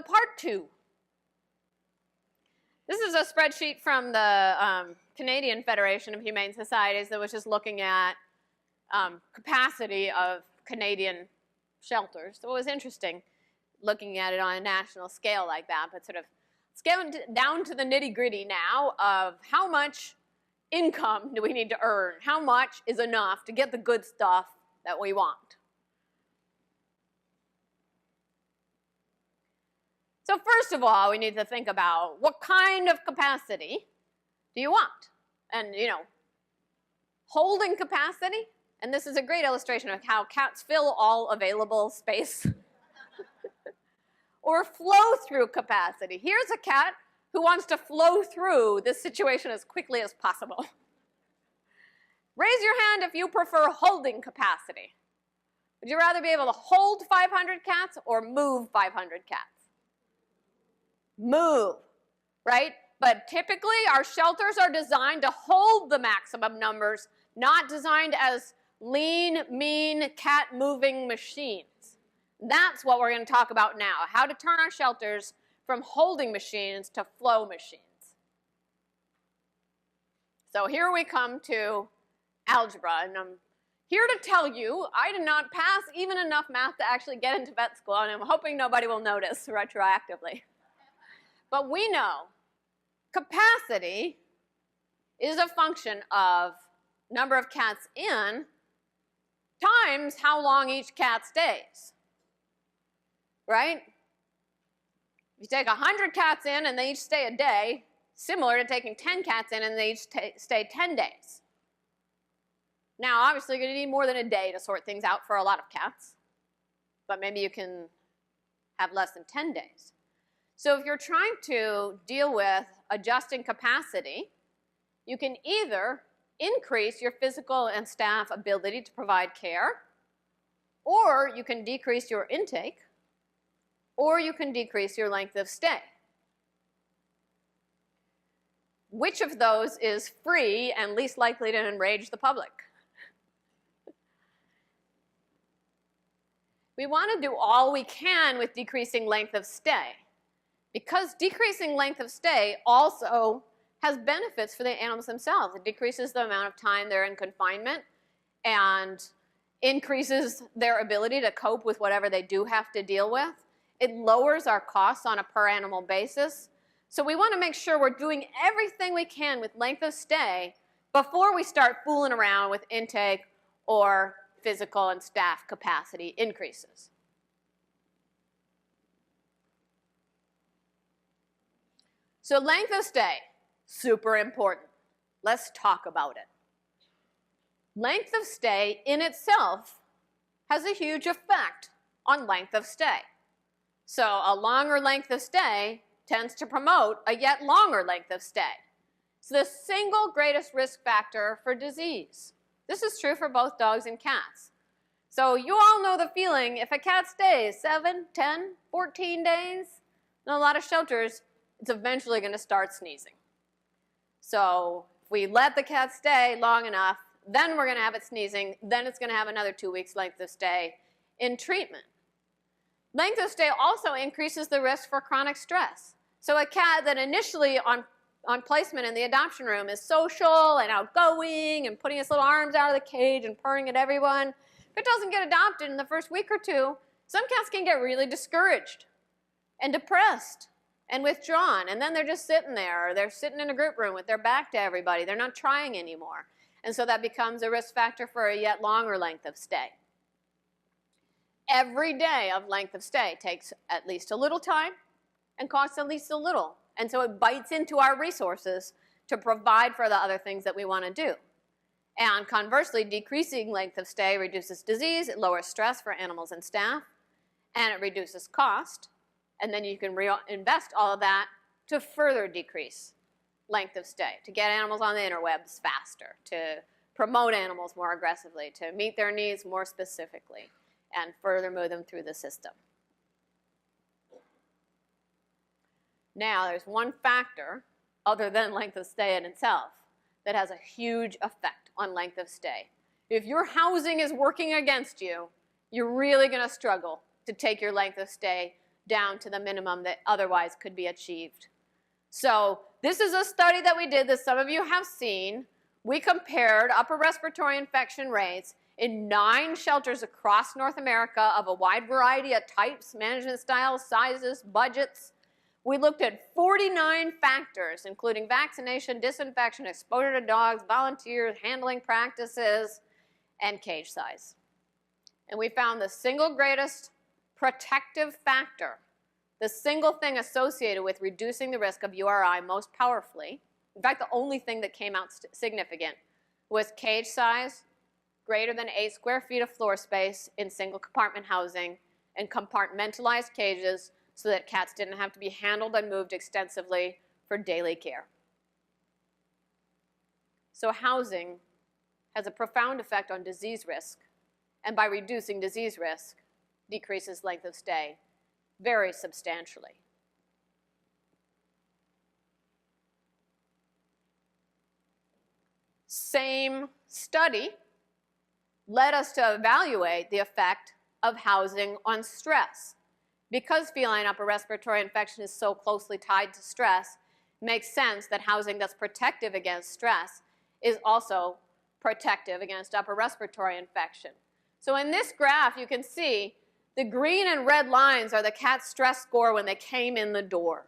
part 2. This is a spreadsheet from the Canadian Federation of Humane Societies that was just looking at capacity of Canadian shelters. So it was interesting looking at it on a national scale like that, but sort of scaling down to the nitty-gritty now of how much income do we need to earn? How much is enough to get the good stuff that we want? So first of all, we need to think about what kind of capacity do you want? And, you know, holding capacity, and this is a great illustration of how cats fill all available space. Or flow-through capacity. Here's a cat who wants to flow through this situation as quickly as possible. Raise your hand if you prefer holding capacity. Would you rather be able to hold 500 cats or move 500 cats? Move, right? But typically our shelters are designed to hold the maximum numbers, not designed as lean, mean, cat-moving machines. That's what we're going to talk about now, how to turn our shelters from holding machines to flow machines. So here we come to algebra, and I'm here to tell you I did not pass even enough math to actually get into vet school, and I'm hoping nobody will notice retroactively. But we know capacity is a function of number of cats in times how long each cat stays. Right? If you take 100 cats in and they each stay a day, similar to taking 10 cats in and they each stay 10 days. Now, obviously, you're going to need more than a day to sort things out for a lot of cats, but maybe you can have less than 10 days. So if you're trying to deal with adjusting capacity, you can either increase your physical and staff ability to provide care, or you can decrease your intake, or you can decrease your length of stay. Which of those is free and least likely to enrage the public? We want to do all we can with decreasing length of stay, because decreasing length of stay also has benefits for the animals themselves. It decreases the amount of time they're in confinement and increases their ability to cope with whatever they do have to deal with. It lowers our costs on a per animal basis. So we want to make sure we're doing everything we can with length of stay before we start fooling around with intake or physical and staff capacity increases. So length of stay, super important. Let's talk about it. Length of stay in itself has a huge effect on length of stay. So a longer length of stay tends to promote a yet longer length of stay. It's the single greatest risk factor for disease. This is true for both dogs and cats. So you all know the feeling, if a cat stays 7, 10, 14 days, in a lot of shelters, it's eventually going to start sneezing. So if we let the cat stay long enough, then we're going to have it sneezing, then it's going to have another 2 weeks length of stay in treatment. Length of stay also increases the risk for chronic stress. So a cat that initially on placement in the adoption room is social and outgoing and putting its little arms out of the cage and purring at everyone, if it doesn't get adopted in the first week or two, some cats can get really discouraged and depressed and withdrawn, and then they're just sitting there, or they're sitting in a group room with their back to everybody. They're not trying anymore. And so that becomes a risk factor for a yet longer length of stay. Every day of length of stay takes at least a little time and costs at least a little. And so it bites into our resources to provide for the other things that we want to do. And conversely, decreasing length of stay reduces disease, it lowers stress for animals and staff, and it reduces cost. And then you can reinvest all of that to further decrease length of stay, to get animals on the interwebs faster, to promote animals more aggressively, to meet their needs more specifically, and further move them through the system. Now, there's one factor, other than length of stay in itself, that has a huge effect on length of stay. If your housing is working against you, you're really going to struggle to take your length of stay down to the minimum that otherwise could be achieved. So this is a study that we did that some of you have seen. We compared upper respiratory infection rates in 9 shelters across North America of a wide variety of types, management styles, sizes, budgets. We looked at 49 factors, including vaccination, disinfection, exposure to dogs, volunteers, handling practices, and cage size. And we found the single greatest protective factor, the single thing associated with reducing the risk of URI most powerfully, in fact, the only thing that came out significant, was cage size greater than 8 square feet of floor space in single compartment housing and compartmentalized cages so that cats didn't have to be handled and moved extensively for daily care. So housing has a profound effect on disease risk, and by reducing disease risk, decreases length of stay very substantially. Same study led us to evaluate the effect of housing on stress. Because feline upper respiratory infection is so closely tied to stress, it makes sense that housing that's protective against stress is also protective against upper respiratory infection. So in this graph, you can see the green and red lines are the cat's stress score when they came in the door.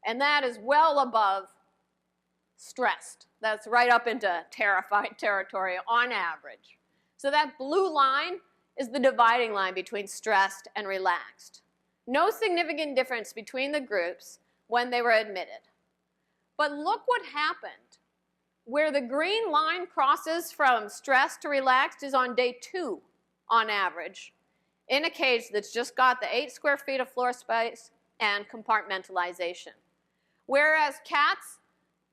And that is well above stressed. That's right up into terrified territory on average. So that blue line is the dividing line between stressed and relaxed. No significant difference between the groups when they were admitted. But look what happened. Where the green line crosses from stressed to relaxed is on day 2 on average in a cage that's just got the 8 square feet of floor space and compartmentalization. Whereas cats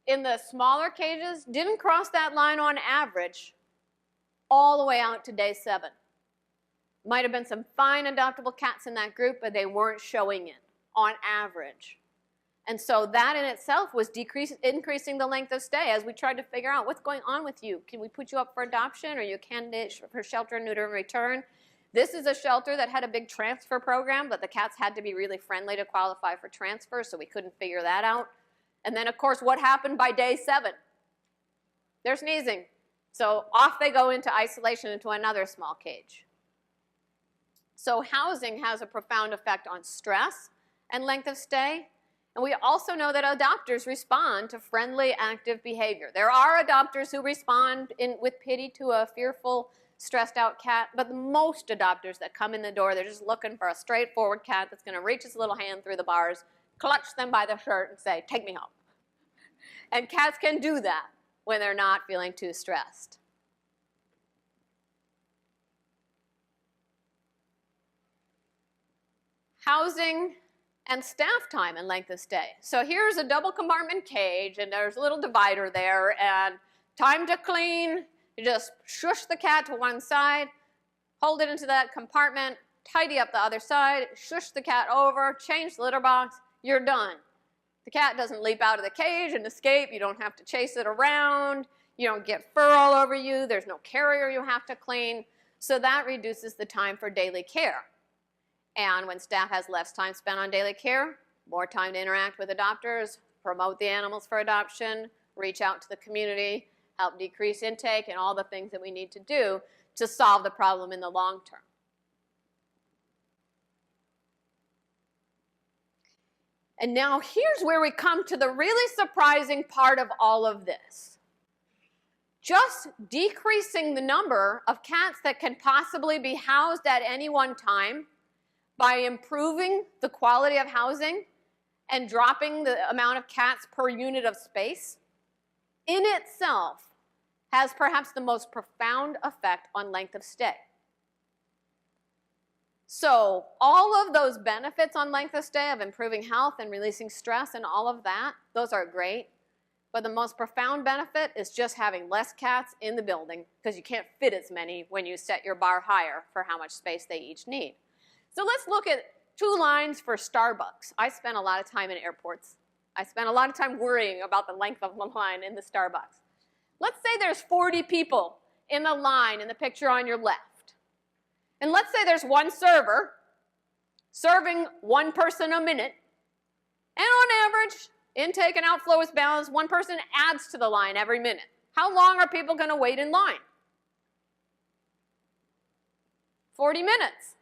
in the smaller cages didn't cross that line on average all the way out to day 7. Might have been some fine adoptable cats in that group, but they weren't showing it on average. And so that in itself was increasing the length of stay as we tried to figure out what's going on with you. Can we put you up for adoption? Are you a candidate for shelter, neuter, and return? This is a shelter that had a big transfer program, but the cats had to be really friendly to qualify for transfer, so we couldn't figure that out. And then, of course, what happened by day 7? They're sneezing. So off they go into isolation into another small cage. So housing has a profound effect on stress and length of stay. And we also know that adopters respond to friendly, active behavior. There are adopters who respond with pity to a fearful, stressed out cat, but most adopters that come in the door, they're just looking for a straightforward cat that's going to reach its little hand through the bars, clutch them by the shirt, and say, "Take me home." And cats can do that when they're not feeling too stressed. Housing and staff time and length of stay. So here's a double compartment cage, and there's a little divider there, and time to clean, you just shush the cat to one side, hold it into that compartment, tidy up the other side, shush the cat over, change the litter box, you're done. The cat doesn't leap out of the cage and escape, you don't have to chase it around, you don't get fur all over you, there's no carrier you have to clean, so that reduces the time for daily care. And when staff has less time spent on daily care, more time to interact with adopters, promote the animals for adoption, reach out to the community, help decrease intake, and all the things that we need to do to solve the problem in the long term. And now here's where we come to the really surprising part of all of this. Just decreasing the number of cats that can possibly be housed at any one time by improving the quality of housing and dropping the amount of cats per unit of space, in itself has perhaps the most profound effect on length of stay. So all of those benefits on length of stay of improving health and releasing stress and all of that, those are great. But the most profound benefit is just having less cats in the building because you can't fit as many when you set your bar higher for how much space they each need. So let's look at 2 lines for Starbucks. I spend a lot of time in airports. I spend a lot of time worrying about the length of the line in the Starbucks. Let's say there's 40 people in the line in the picture on your left. And let's say there's one server serving one person a minute, and on average, intake and outflow is balanced. One person adds to the line every minute. How long are people going to wait in line? 40 minutes.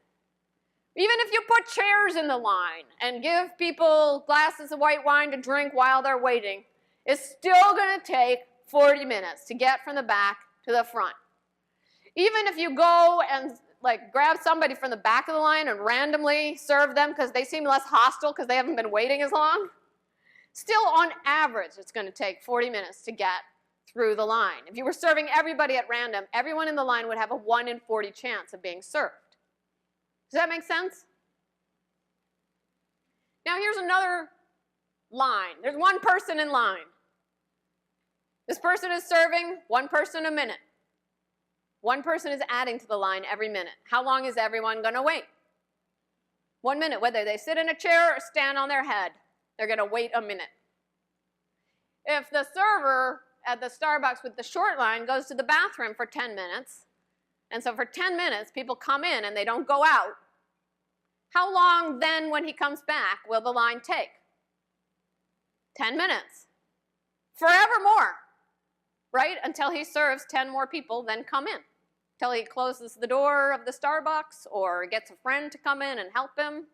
Even if you put chairs in the line and give people glasses of white wine to drink while they're waiting, it's still going to take 40 minutes to get from the back to the front. Even if you go and grab somebody from the back of the line and randomly serve them because they seem less hostile because they haven't been waiting as long, still on average it's going to take 40 minutes to get through the line. If you were serving everybody at random, everyone in the line would have a 1 in 40 chance of being served. Does that make sense? Now here's another line. There's one person in line. This person is serving one person a minute. One person is adding to the line every minute. How long is everyone going to wait? 1 minute, whether they sit in a chair or stand on their head. They're going to wait a minute. If the server at the Starbucks with the short line goes to the bathroom for 10 minutes, and so for 10 minutes people come in and they don't go out, how long then when he comes back will the line take? 10 minutes. Forevermore, right? Until he serves 10 more people, then come in. Until he closes the door of the Starbucks or gets a friend to come in and help him.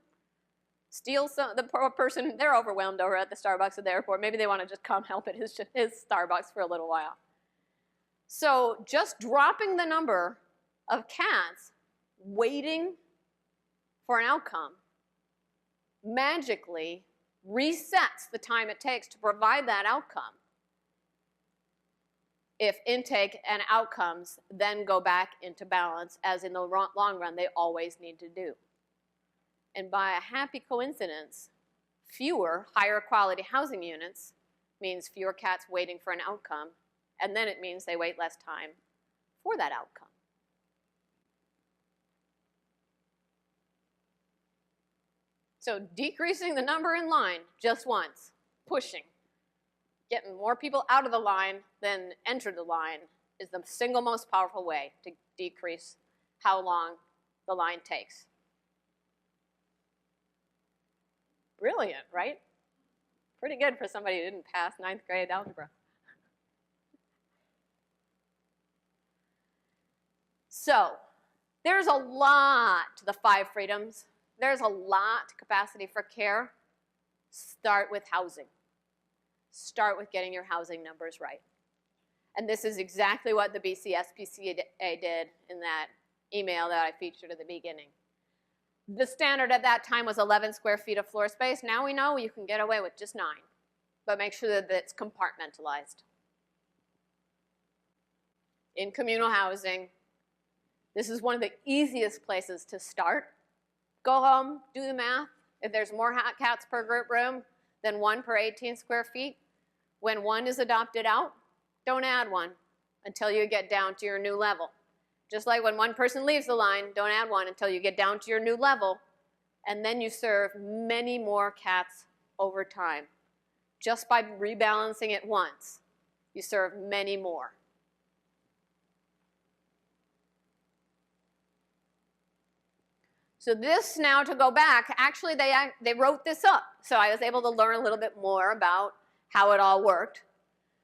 Steal the poor person, they're overwhelmed over at the Starbucks at the airport. Maybe they want to just come help at his Starbucks for a little while. So just dropping the number of cats waiting for an outcome magically resets the time it takes to provide that outcome if intake and outcomes then go back into balance, as in the long run they always need to do. And by a happy coincidence, fewer higher quality housing units means fewer cats waiting for an outcome, and then it means they wait less time for that outcome. So decreasing the number in line just once, pushing, getting more people out of the line than enter the line is the single most powerful way to decrease how long the line takes. Brilliant, right? Pretty good for somebody who didn't pass 9th grade algebra. So, there's a lot to the 5 freedoms. There's a lot to capacity for care. Start with housing. Start with getting your housing numbers right. And this is exactly what the BC SPCA did in that email that I featured at the beginning. The standard at that time was 11 square feet of floor space. Now we know you can get away with just 9, but make sure that it's compartmentalized. In communal housing, this is one of the easiest places to start. Go home, do the math. If there's more cats per group room than 1 per 18 square feet, when 1 is adopted out, don't add 1 until you get down to your new level. Just like when 1 person leaves the line, don't add 1 until you get down to your new level, and then you serve many more cats over time. Just by rebalancing it once, you serve many more. So this, now to go back, actually they wrote this up. So I was able to learn a little bit more about how it all worked.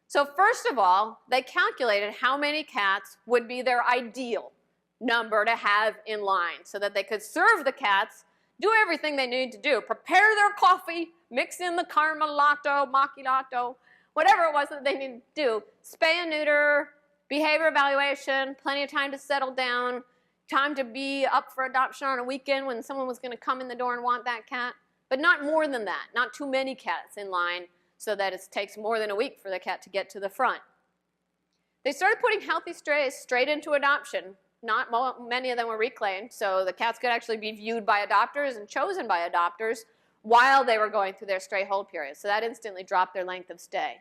So first of all, they calculated how many cats would be their ideal number to have in line so that they could serve the cats, do everything they need to do, prepare their coffee, mix in the caramelato, macchiato, whatever it was that they needed to do, spay and neuter, behavior evaluation, plenty of time to settle down, time to be up for adoption on a weekend when someone was going to come in the door and want that cat, but not more than that, not too many cats in line so that it takes more than a week for the cat to get to the front. They started putting healthy strays straight into adoption. Not many of them were reclaimed, so the cats could actually be viewed by adopters and chosen by adopters while they were going through their stray hold period. So that instantly dropped their length of stay.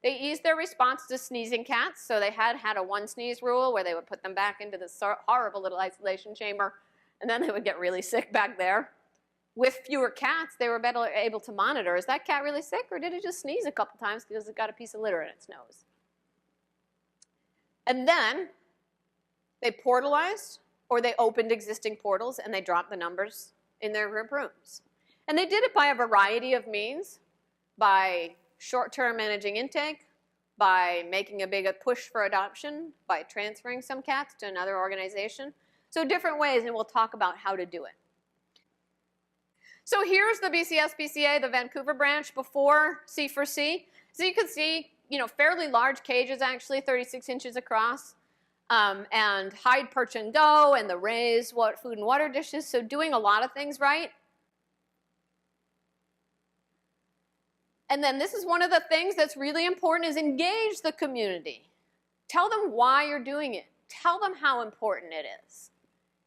They eased their response to sneezing cats, so they had a 1 sneeze rule where they would put them back into this horrible little isolation chamber, and then they would get really sick back there. With fewer cats, they were better able to monitor. Is that cat really sick, or did it just sneeze a couple times because it got a piece of litter in its nose? And then they portalized, or they opened existing portals and they dropped the numbers in their group rooms. And they did it by a variety of means, by short-term managing intake, by making a big push for adoption, by transferring some cats to another organization. So different ways, and we'll talk about how to do it. So here's the BCS-BCA, the Vancouver branch, before C4C. So you can see, fairly large cages, actually, 36 inches across, and hide, perch, and go, and the raised food and water dishes. So doing a lot of things right. And then this is one of the things that's really important is engage the community. Tell them why you're doing it. Tell them how important it is.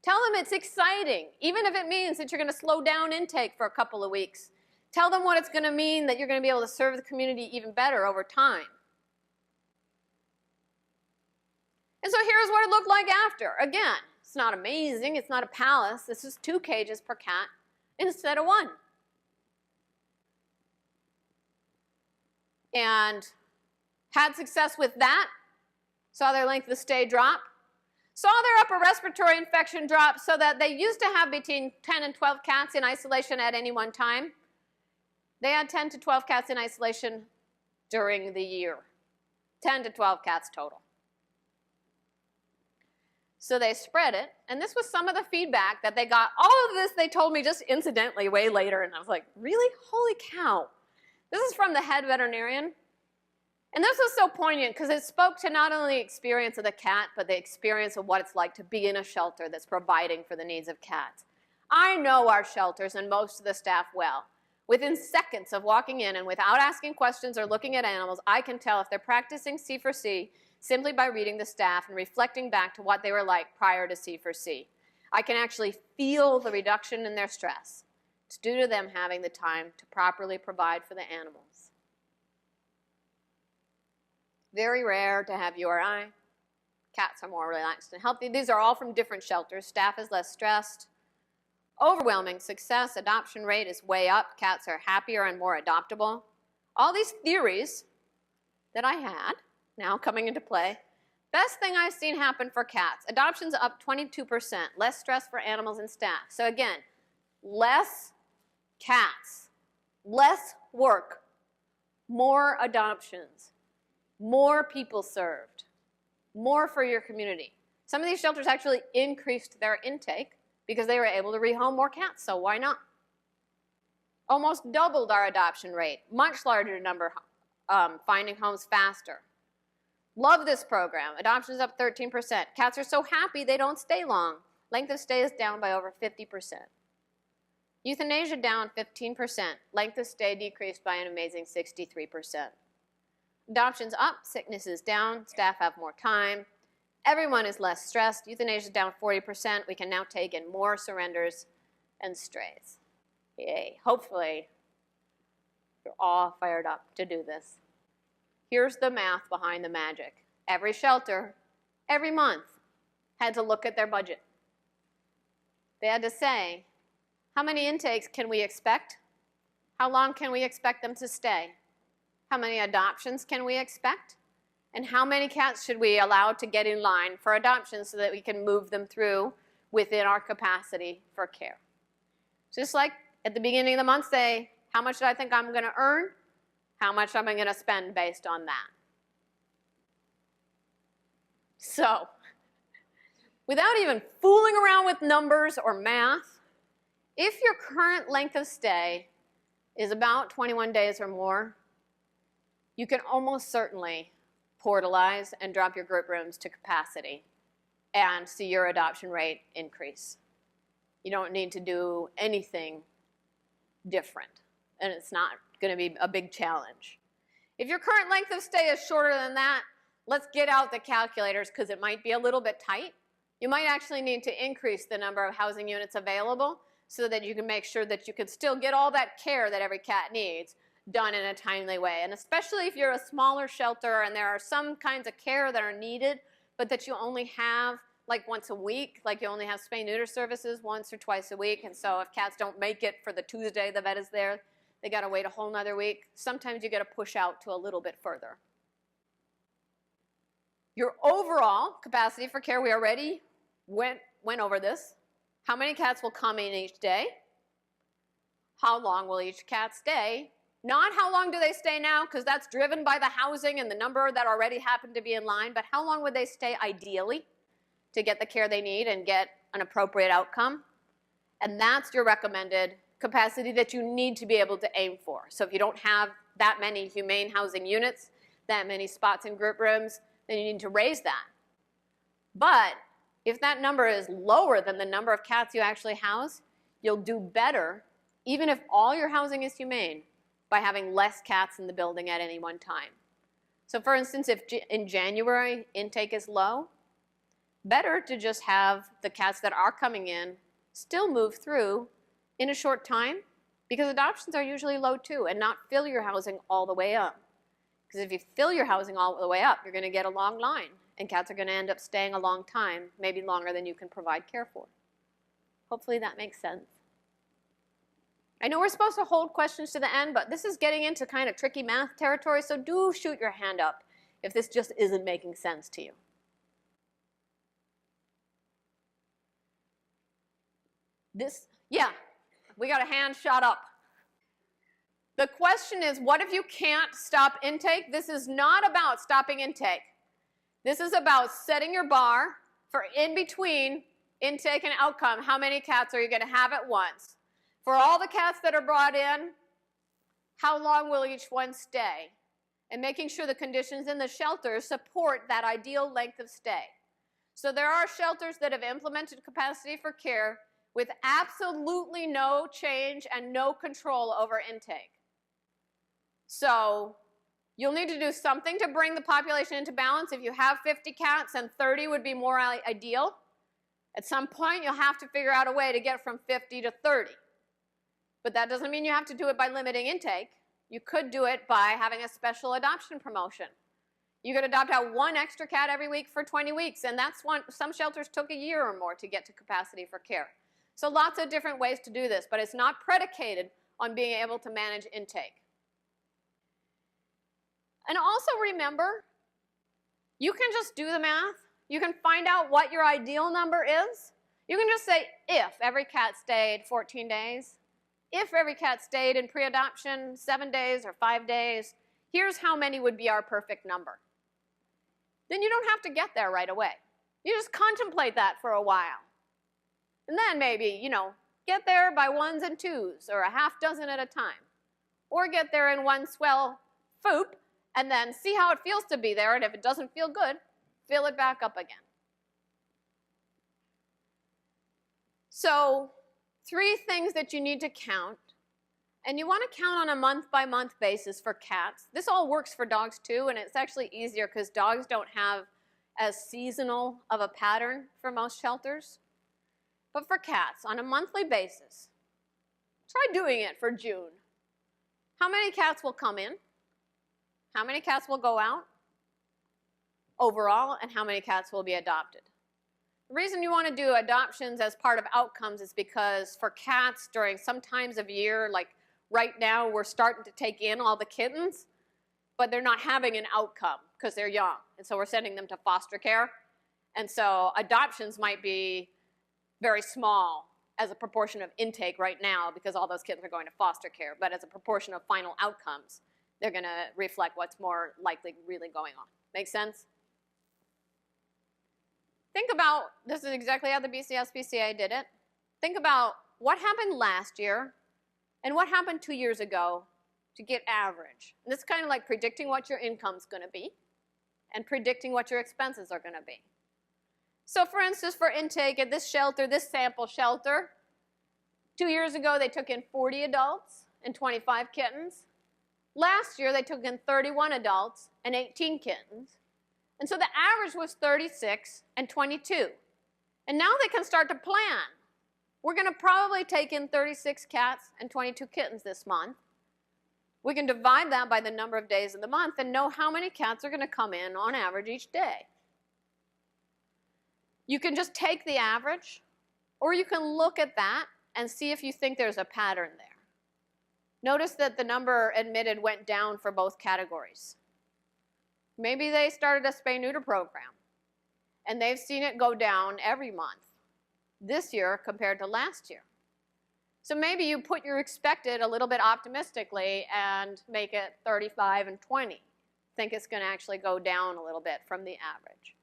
Tell them it's exciting, even if it means that you're going to slow down intake for a couple of weeks. Tell them what it's going to mean that you're going to be able to serve the community even better over time. And so here's what it looked like after. Again, it's not amazing. It's not a palace. This is 2 cages per cat instead of 1. And had success with that. Saw their length of stay drop. Saw their upper respiratory infection drop so that they used to have between 10 and 12 cats in isolation at any one time. They had 10 to 12 cats in isolation during the year. 10 to 12 cats total. So they spread it, and this was some of the feedback that they got. All of this they told me just incidentally way later, and I was like, really? Holy cow. This is from the head veterinarian. And this was so poignant because it spoke to not only the experience of the cat, but the experience of what it's like to be in a shelter that's providing for the needs of cats. I know our shelters and most of the staff well. Within seconds of walking in and without asking questions or looking at animals, I can tell if they're practicing C4C simply by reading the staff and reflecting back to what they were like prior to C4C. I can actually feel the reduction in their stress. It's due to them having the time to properly provide for the animals. Very rare to have URI. Cats are more relaxed and healthy. These are all from different shelters. Staff is less stressed. Overwhelming success. Adoption rate is way up. Cats are happier and more adoptable. All these theories that I had now coming into play. Best thing I've seen happen for cats. Adoption's up 22%. Less stress for animals and staff. So again, less cats, less work, more adoptions. More people served, more for your community. Some of these shelters actually increased their intake because they were able to rehome more cats, so why not? Almost doubled our adoption rate, much larger number finding homes faster. Love this program. Adoption's up 13%. Cats are so happy they don't stay long. Length of stay is down by over 50%. Euthanasia down 15%. Length of stay decreased by an amazing 63%. Adoption's up, sickness is down, staff have more time, everyone is less stressed, euthanasia is down 40%, we can now take in more surrenders and strays. Yay, hopefully you're all fired up to do this. Here's the math behind the magic. Every shelter, every month, had to look at their budget. They had to say, how many intakes can we expect? How long can we expect them to stay? How many adoptions can we expect? And how many cats should we allow to get in line for adoption so that we can move them through within our capacity for care? Just like at the beginning of the month, say, how much do I think I'm going to earn? How much am I going to spend based on that? So, without even fooling around with numbers or math, if your current length of stay is about 21 days or more, you can almost certainly portalize and drop your group rooms to capacity and see your adoption rate increase. You don't need to do anything different, and it's not going to be a big challenge. If your current length of stay is shorter than that, let's get out the calculators because it might be a little bit tight. You might actually need to increase the number of housing units available so that you can make sure that you can still get all that care that every cat needs done in a timely way. And especially if you're a smaller shelter and there are some kinds of care that are needed, but that you only have like once a week, like you only have spay-neuter services once or twice a week, and so if cats don't make it for the Tuesday the vet is there, they got to wait a whole nother week. Sometimes you got to push out to a little bit further. Your overall capacity for care, we already went over this. How many cats will come in each day? how long will each cat stay? Not how long do they stay now, because that's driven by the housing and the number that already happened to be in line, but how long would they stay ideally to get the care they need and get an appropriate outcome? And that's your recommended capacity that you need to be able to aim for. So if you don't have that many humane housing units, that many spots in group rooms, then you need to raise that. But if that number is lower than the number of cats you actually house, you'll do better, even if all your housing is humane, by having less cats in the building at any one time. So for instance, if in January intake is low, better to just have the cats that are coming in still move through in a short time, because adoptions are usually low too, and not fill your housing all the way up. Because if you fill your housing all the way up, you're going to get a long line, and cats are going to end up staying a long time, maybe longer than you can provide care for. Hopefully that makes sense. I know we're supposed to hold questions to the end, but this is getting into kind of tricky math territory, so do shoot your hand up if this just isn't making sense to you. Yeah, we got a hand shot up. The question is, what if you can't stop intake? This is not about stopping intake. This is about setting your bar for in between intake and outcome. How many cats are you going to have at once? For all the cats that are brought in, how long will each one stay? And making sure the conditions in the shelters support that ideal length of stay. So there are shelters that have implemented capacity for care with absolutely no change and no control over intake. So you'll need to do something to bring the population into balance. If you have 50 cats and 30 would be more ideal, at some point you'll have to figure out a way to get from 50 to 30. But that doesn't mean you have to do it by limiting intake. You could do it by having a special adoption promotion. You could adopt out one extra cat every week for 20 weeks, and that's one. Some shelters took a year or more to get to capacity for care. So lots of different ways to do this, but it's not predicated on being able to manage intake. And also remember, you can just do the math. You can find out what your ideal number is. You can just say, if every cat stayed 14 days, if every cat stayed in pre-adoption 7 days or 5 days, here's how many would be our perfect number. Then you don't have to get there right away. You just contemplate that for a while. And then maybe, get there by ones and twos or a half dozen at a time. Or get there in one swell foop and then see how it feels to be there, and if it doesn't feel good, fill it back up again. So 3 things that you need to count, and you want to count on a month-by-month basis for cats. This all works for dogs too, and it's actually easier because dogs don't have as seasonal of a pattern for most shelters. But for cats, on a monthly basis, try doing it for June. How many cats will come in? How many cats will go out overall, and how many cats will be adopted? The reason you want to do adoptions as part of outcomes is because for cats during some times of year, like right now we're starting to take in all the kittens, but they're not having an outcome because they're young. And so we're sending them to foster care. And so adoptions might be very small as a proportion of intake right now because all those kittens are going to foster care. But as a proportion of final outcomes, they're going to reflect what's more likely really going on. Make sense? Think about, this is exactly how the BCS-BCA did it. Think about what happened last year and what happened 2 years ago to get average. And this is kind of like predicting what your income's going to be and predicting what your expenses are going to be. So for instance, for intake at this shelter, this sample shelter, 2 years ago they took in 40 adults and 25 kittens. Last year they took in 31 adults and 18 kittens. And so the average was 36 and 22. And now they can start to plan. We're going to probably take in 36 cats and 22 kittens this month. We can divide that by the number of days in the month and know how many cats are going to come in on average each day. You can just take the average, or you can look at that and see if you think there's a pattern there. Notice that the number admitted went down for both categories. Maybe they started a spay-neuter program, and they've seen it go down every month this year compared to last year. So maybe you put your expected a little bit optimistically and make it 35 and 20. Think it's going to actually go down a little bit from the average.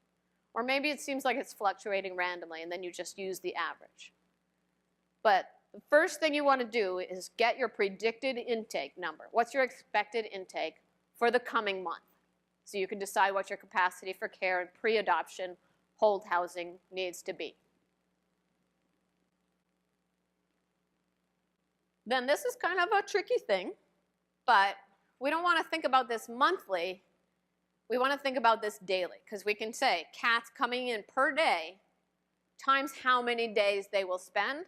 Or maybe it seems like it's fluctuating randomly and then you just use the average. But the first thing you want to do is get your predicted intake number. What's your expected intake for the coming month? So you can decide what your capacity for care and pre-adoption hold housing needs to be. Then this is kind of a tricky thing, but we don't want to think about this monthly. We want to think about this daily, because we can say cats coming in per day times how many days they will spend,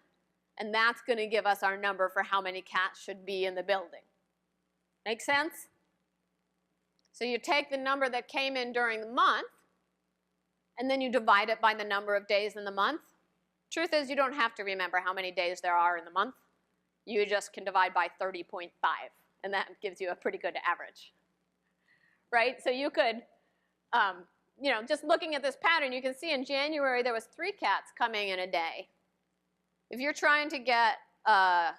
and that's going to give us our number for how many cats should be in the building. Make sense? So you take the number that came in during the month, and then you divide it by the number of days in the month. Truth is, you don't have to remember how many days there are in the month. You just can divide by 30.5, and that gives you a pretty good average. Right? So you could, just looking at this pattern, you can see in January there was 3 cats coming in a day. If you're trying to get a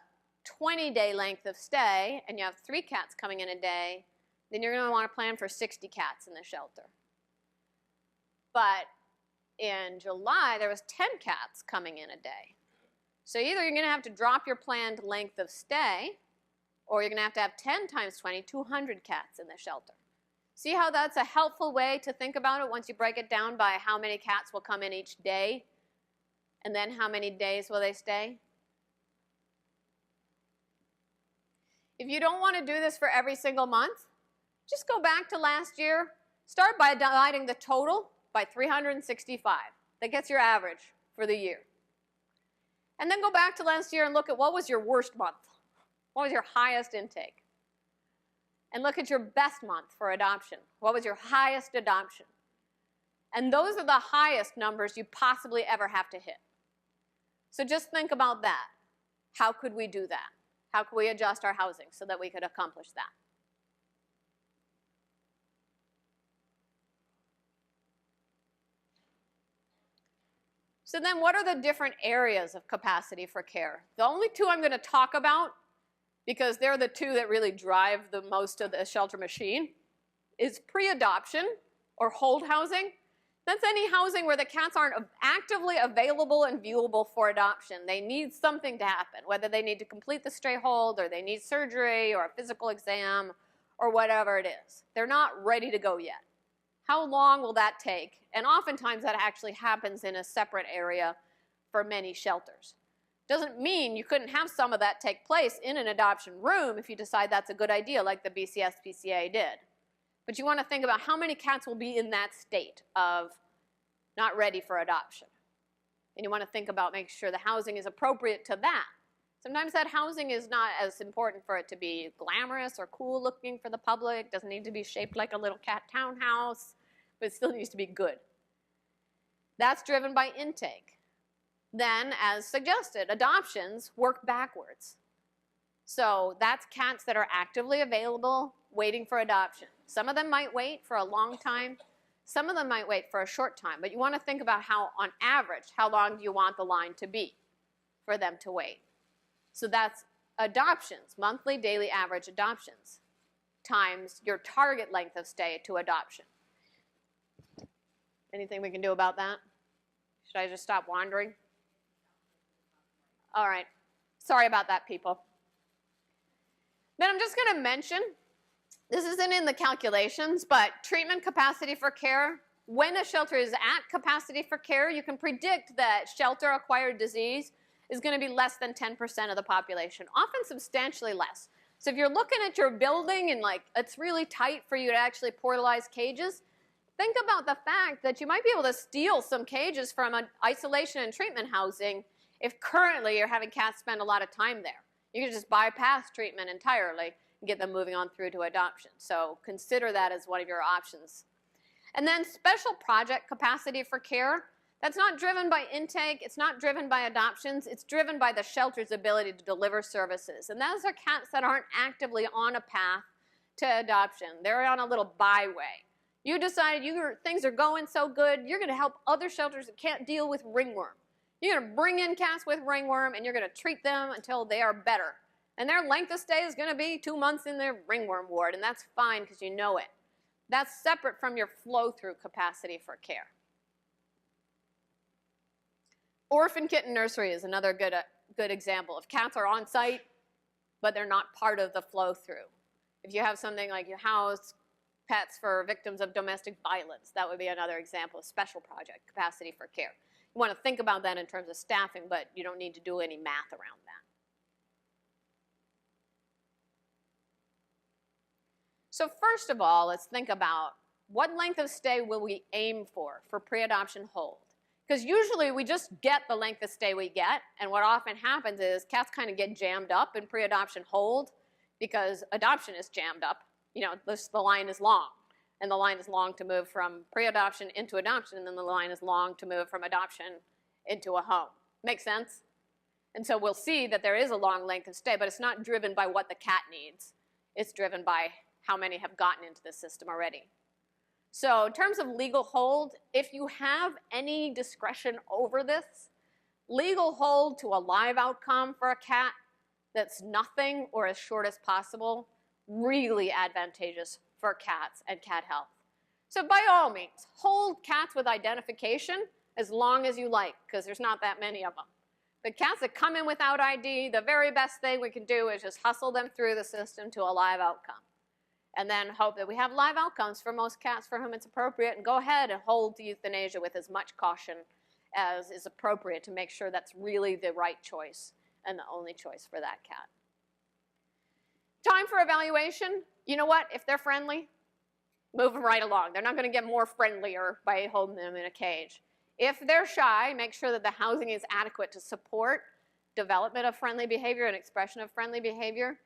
20-day length of stay, and you have 3 cats coming in a day, then you're going to want to plan for 60 cats in the shelter. But in July, there was 10 cats coming in a day. So either you're going to have to drop your planned length of stay, or you're going to have 10 times 20, 200 cats in the shelter. See how that's a helpful way to think about it once you break it down by how many cats will come in each day, and then how many days will they stay? If you don't want to do this for every single month, just go back to last year. Start by dividing the total by 365. That gets your average for the year. And then go back to last year and look at what was your worst month. What was your highest intake? And look at your best month for adoption. What was your highest adoption? And those are the highest numbers you possibly ever have to hit. So just think about that. How could we do that? How could we adjust our housing so that we could accomplish that? So then what are the different areas of capacity for care? The only 2 I'm going to talk about, because they're the 2 that really drive the most of the shelter machine, is pre-adoption or hold housing. That's any housing where the cats aren't actively available and viewable for adoption. They need something to happen, whether they need to complete the stray hold, or they need surgery, or a physical exam, or whatever it is. They're not ready to go yet. How long will that take? And oftentimes that actually happens in a separate area for many shelters. Doesn't mean you couldn't have some of that take place in an adoption room if you decide that's a good idea, like the BCS-PCA did. But you want to think about how many cats will be in that state of not ready for adoption. And you want to think about making sure the housing is appropriate to that. Sometimes that housing is not as important for it to be glamorous or cool looking for the public. It doesn't need to be shaped like a little cat townhouse, but it still needs to be good. That's driven by intake. Then, as suggested, adoptions work backwards. So that's cats that are actively available, waiting for adoption. Some of them might wait for a long time. Some of them might wait for a short time. But you want to think about how, on average, how long do you want the line to be for them to wait? So that's adoptions, monthly, daily average adoptions, times your target length of stay to adoption. Anything we can do about that? Should I just stop wandering? All right. Sorry about that, people. Then I'm just going to mention, this isn't in the calculations, but treatment capacity for care. When a shelter is at capacity for care, you can predict that shelter-acquired disease is going to be less than 10% of the population, often substantially less. So if you're looking at your building and it's really tight for you to actually portalize cages, think about the fact that you might be able to steal some cages from an isolation and treatment housing if currently you're having cats spend a lot of time there. You can just bypass treatment entirely and get them moving on through to adoption. So consider that as one of your options. And then special project capacity for care. That's not driven by intake, it's not driven by adoptions, it's driven by the shelter's ability to deliver services. And those are cats that aren't actively on a path to adoption. They're on a little byway. You decided things are going so good, you're going to help other shelters that can't deal with ringworm. You're going to bring in cats with ringworm, and you're going to treat them until they are better. And their length of stay is going to be 2 months in their ringworm ward, and that's fine because you know it. That's separate from your flow-through capacity for care. Orphan kitten nursery is another good example. If cats are on site, but they're not part of the flow-through. If you have something like you house pets for victims of domestic violence, that would be another example of special project, capacity for care. You want to think about that in terms of staffing, but you don't need to do any math around that. So first of all, let's think about what length of stay will we aim for pre-adoption hold. Because usually we just get the length of stay we get, and what often happens is cats kind of get jammed up in pre-adoption hold because adoption is jammed up. You know, the line is long, and the line is long to move from pre-adoption into adoption, and then the line is long to move from adoption into a home. Make sense? And so we'll see that there is a long length of stay, but it's not driven by what the cat needs. It's driven by how many have gotten into the system already. So in terms of legal hold, if you have any discretion over this, legal hold to a live outcome for a cat that's nothing or as short as possible, really advantageous for cats and cat health. So by all means, hold cats with identification as long as you like, because there's not that many of them. But cats that come in without ID, the very best thing we can do is just hustle them through the system to a live outcome. And then hope that we have live outcomes for most cats for whom it's appropriate, and go ahead and hold the euthanasia with as much caution as is appropriate to make sure that's really the right choice and the only choice for that cat. Time for evaluation. You know what? If they're friendly, move them right along. They're not going to get more friendlier by holding them in a cage. If they're shy, make sure that the housing is adequate to support development of friendly behavior and expression of friendly behavior,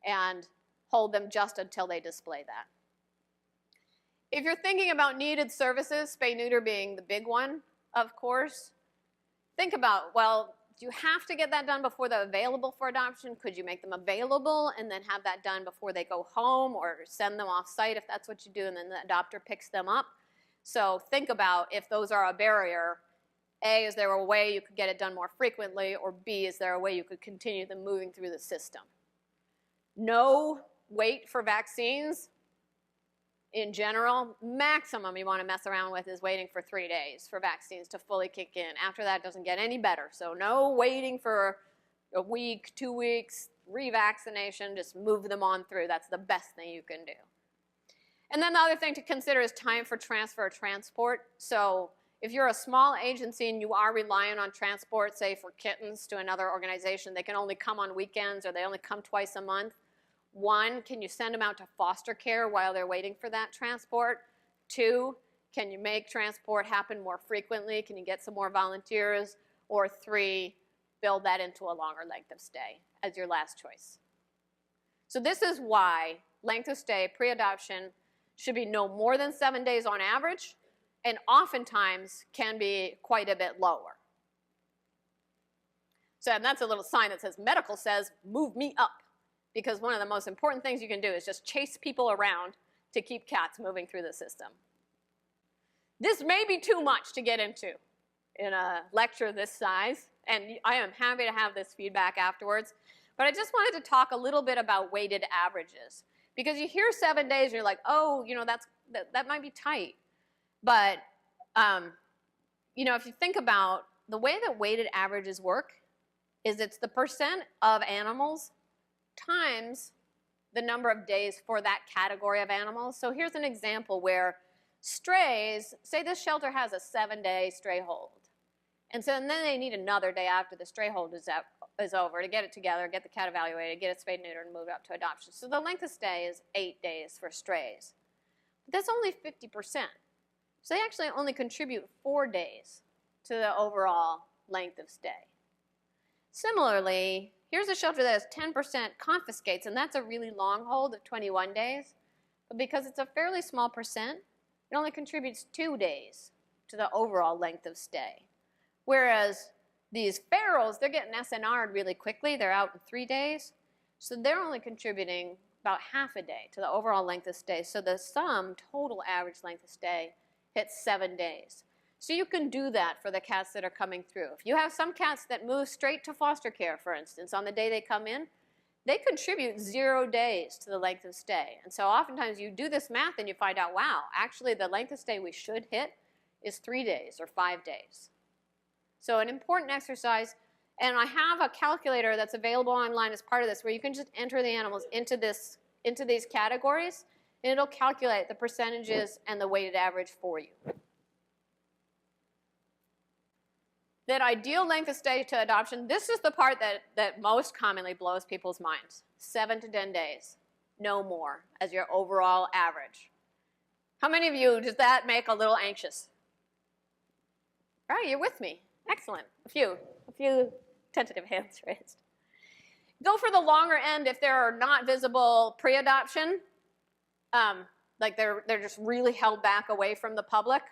and hold them just until they display that. If you're thinking about needed services, spay-neuter being the big one, of course, think about, well, do you have to get that done before they're available for adoption? Could you make them available and then have that done before they go home, or send them off-site if that's what you do, and then the adopter picks them up? So think about if those are a barrier. A, is there a way you could get it done more frequently? Or B, is there a way you could continue them moving through the system? No wait for vaccines. In general, maximum you want to mess around with is waiting for 3 days for vaccines to fully kick in. After that, it doesn't get any better. So no waiting for a week, 2 weeks, revaccination. Just move them on through. That's the best thing you can do. And then the other thing to consider is time for transfer or transport. So if you're a small agency and you are relying on transport, say for kittens to another organization, they can only come on weekends or they only come twice a month. One, can you send them out to foster care while they're waiting for that transport? Two, can you make transport happen more frequently? Can you get some more volunteers? Or three, build that into a longer length of stay as your last choice. So this is why length of stay pre-adoption should be no more than 7 days on average, and oftentimes can be quite a bit lower. So that's a little sign that says, medical says, move me up. Because one of the most important things you can do is just chase people around to keep cats moving through the system. This may be too much to get into in a lecture this size, and I am happy to have this feedback afterwards. But I just wanted to talk a little bit about weighted averages. Because you hear 7 days and you're like, oh, you know, that might be tight. But, you know, if you think about the way that weighted averages work is it's the percent of animals times the number of days for that category of animals. So here's an example where strays, say this shelter has a 7-day stray hold. And so then they need another day after the stray hold is over to get it together, get the cat evaluated, get it spayed and neutered, and move it up to adoption. So the length of stay is 8 days for strays. But that's only 50%. So they actually only contribute 4 days to the overall length of stay. Similarly, here's a shelter that has 10% confiscates, and that's a really long hold of 21 days. But because it's a fairly small percent, it only contributes 2 days to the overall length of stay. Whereas these ferals, they're getting SNR'd really quickly. They're out in 3 days. So they're only contributing about half a day to the overall length of stay. So the sum total average length of stay hits 7 days. So you can do that for the cats that are coming through. If you have some cats that move straight to foster care, for instance, on the day they come in, they contribute 0 days to the length of stay. And so oftentimes you do this math and you find out, wow, actually the length of stay we should hit is 3 days or 5 days. So an important exercise, and I have a calculator that's available online as part of this where you can just enter the animals into these categories, and it'll calculate the percentages and the weighted average for you. That ideal length of stay to adoption, this is the part that most commonly blows people's minds. 7 to 10 days, no more, as your overall average. How many of you does that make a little anxious? All right, you're with me. Excellent. A few tentative hands raised. Go for the longer end if there are not visible pre-adoption, like they're just really held back away from the public,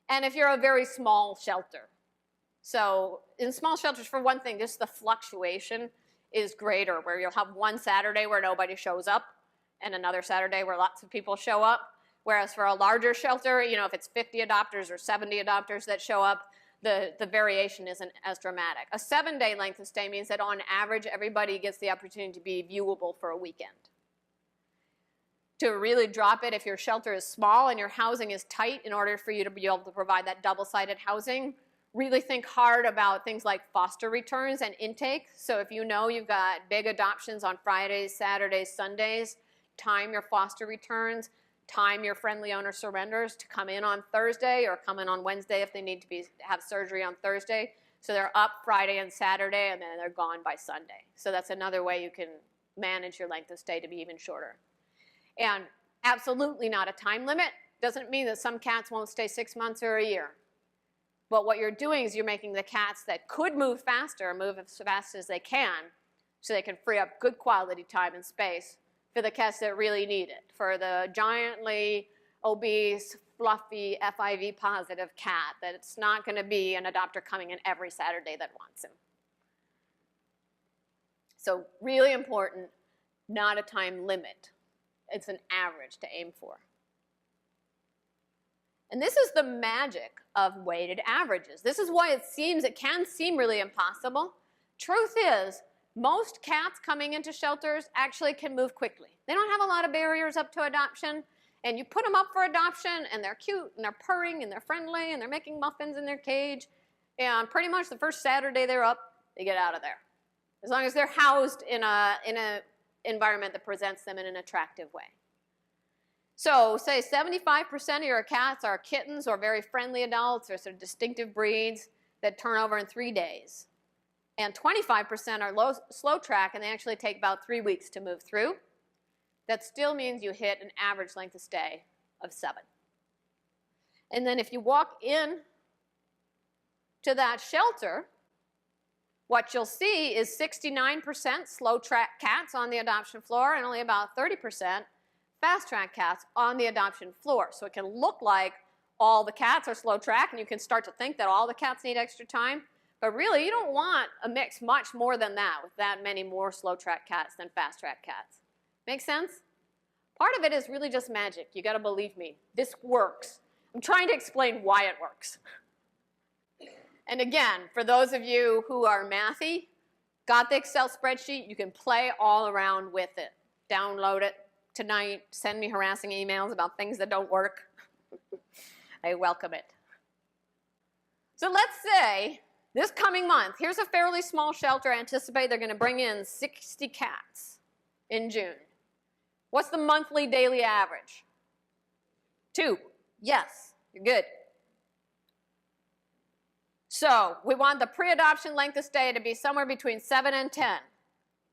and if you're a very small shelter. So in small shelters, for one thing, just the fluctuation is greater, where you'll have one Saturday where nobody shows up and another Saturday where lots of people show up. Whereas for a larger shelter, you know, if it's 50 adopters or 70 adopters that show up, the variation isn't as dramatic. A 7-day length of stay means that on average, everybody gets the opportunity to be viewable for a weekend. To really drop it, if your shelter is small and your housing is tight, in order for you to be able to provide that double-sided housing, really think hard about things like foster returns and intake. So if you know you've got big adoptions on Fridays, Saturdays, Sundays, time your foster returns, time your friendly owner surrenders to come in on Thursday or come in on Wednesday if they need to have surgery on Thursday. So they're up Friday and Saturday and then they're gone by Sunday. So that's another way you can manage your length of stay to be even shorter. And absolutely not a time limit. Doesn't mean that some cats won't stay 6 months or a year. But what you're doing is you're making the cats that could move faster move as fast as they can so they can free up good quality time and space for the cats that really need it. For the giantly obese, fluffy, FIV positive cat, that it's not going to be an adopter coming in every Saturday that wants him. So really important, not a time limit. It's an average to aim for. And this is the magic of weighted averages. This is why it can seem really impossible. Truth is, most cats coming into shelters actually can move quickly. They don't have a lot of barriers up to adoption, and you put them up for adoption, and they're cute, and they're purring, and they're friendly, and they're making muffins in their cage, and pretty much the first Saturday they're up, they get out of there. As long as they're housed in an environment that presents them in an attractive way. So say 75% of your cats are kittens or very friendly adults or sort of distinctive breeds that turn over in 3 days. And 25% are slow track, and they actually take about 3 weeks to move through. That still means you hit an average length of stay of 7. And then if you walk in to that shelter, what you'll see is 69% slow track cats on the adoption floor and only about 30% fast track cats on the adoption floor. So it can look like all the cats are slow track, and you can start to think that all the cats need extra time. But really, you don't want a mix much more than that, with that many more slow track cats than fast track cats. Make sense? Part of it is really just magic. You got to believe me. This works. I'm trying to explain why it works. And again, for those of you who are mathy, got the Excel spreadsheet, you can play all around with it. Download it tonight, send me harassing emails about things that don't work. I welcome it. So let's say this coming month, here's a fairly small shelter. I anticipate they're going to bring in 60 cats in June. What's the monthly daily average? 2. Yes, you're good. So we want the pre-adoption length of stay to be somewhere between 7 and 10.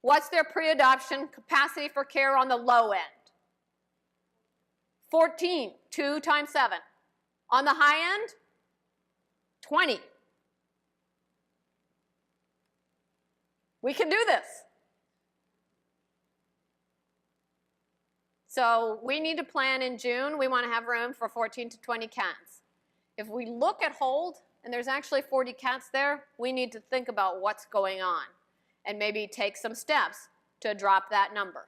What's their pre-adoption capacity for care on the low end? 14, 2 times 7. On the high end, 20. We can do this. So we need to plan in June. We want to have room for 14 to 20 cats. If we look at hold, and there's actually 40 cats there, we need to think about what's going on and maybe take some steps to drop that number.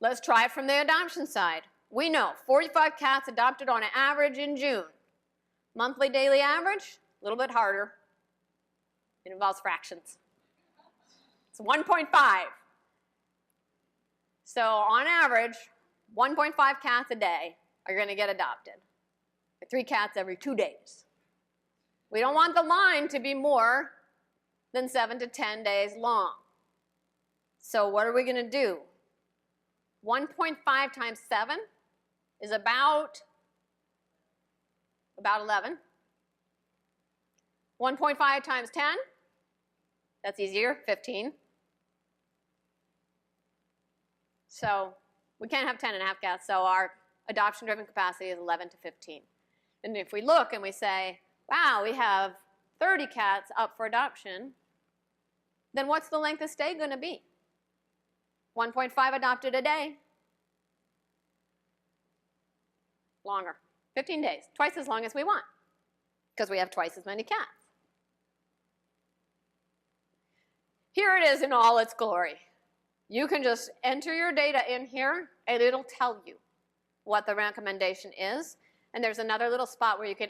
Let's try it from the adoption side. we know 45 cats adopted on average in June. Monthly daily average, a little bit harder. It involves fractions. It's 1.5. So on average, 1.5 cats a day are going to get adopted. 3 cats every 2 days. We don't want the line to be more than 7 to 10 days long. So what are we going to do? 1.5 times 7 is about 11. 1.5 times 10, that's easier, 15. So we can't have 10 and a half cats, so our adoption-driven capacity is 11 to 15. And if we look and we say, wow, we have 30 cats up for adoption, then what's the length of stay going to be? 1.5 adopted a day. Longer. 15 days. Twice as long as we want, because we have twice as many cats. Here it is in all its glory. You can just enter your data in here, and it'll tell you what the recommendation is. And there's another little spot where you can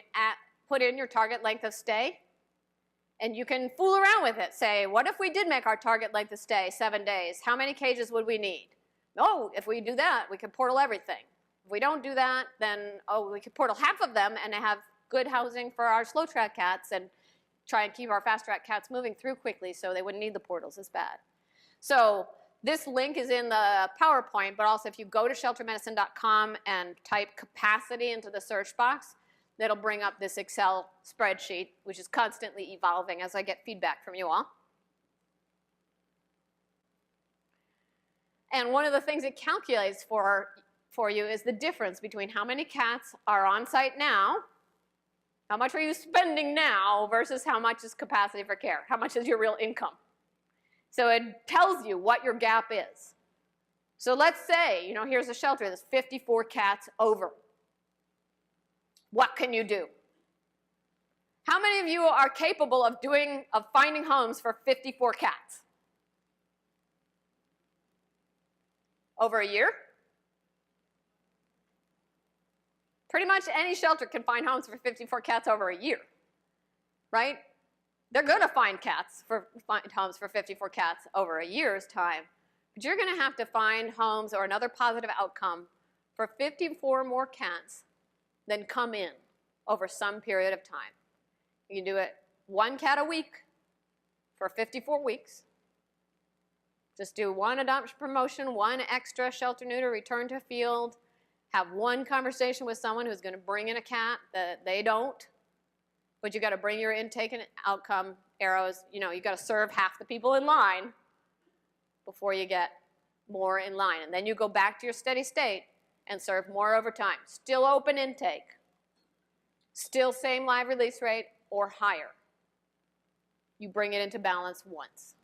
put in your target length of stay, and you can fool around with it. Say, what if we did make our target length of stay 7 days? How many cages would we need? Oh, if we do that, we could portal everything. If we don't do that, then, oh, we could portal half of them and have good housing for our slow track cats and try and keep our fast track cats moving through quickly so they wouldn't need the portals as bad. So this link is in the PowerPoint, but also if you go to sheltermedicine.com and type capacity into the search box, that'll bring up this Excel spreadsheet, which is constantly evolving as I get feedback from you all. And one of the things it calculates for you is the difference between how many cats are on site now, how much are you spending now, versus how much is capacity for care, how much is your real income. So it tells you what your gap is. So let's say, you know, here's a shelter that's 54 cats over. What can you do? How many of you are capable of finding homes for 54 cats? Over a year? Pretty much any shelter can find homes for 54 cats over a year, right? They're going to find homes for 54 cats over a year's time, but you're going to have to find homes or another positive outcome for 54 more cats than come in over some period of time. You can do it 1 cat a week for 54 weeks. Just do 1 adoption promotion, 1 extra shelter neuter return to field, have 1 conversation with someone who's going to bring in a cat that they don't, but you got to bring your intake and outcome arrows. You know, you got to serve half the people in line before you get more in line. And then you go back to your steady state and serve more over time. Still open intake. Still same live release rate or higher. You bring it into balance once.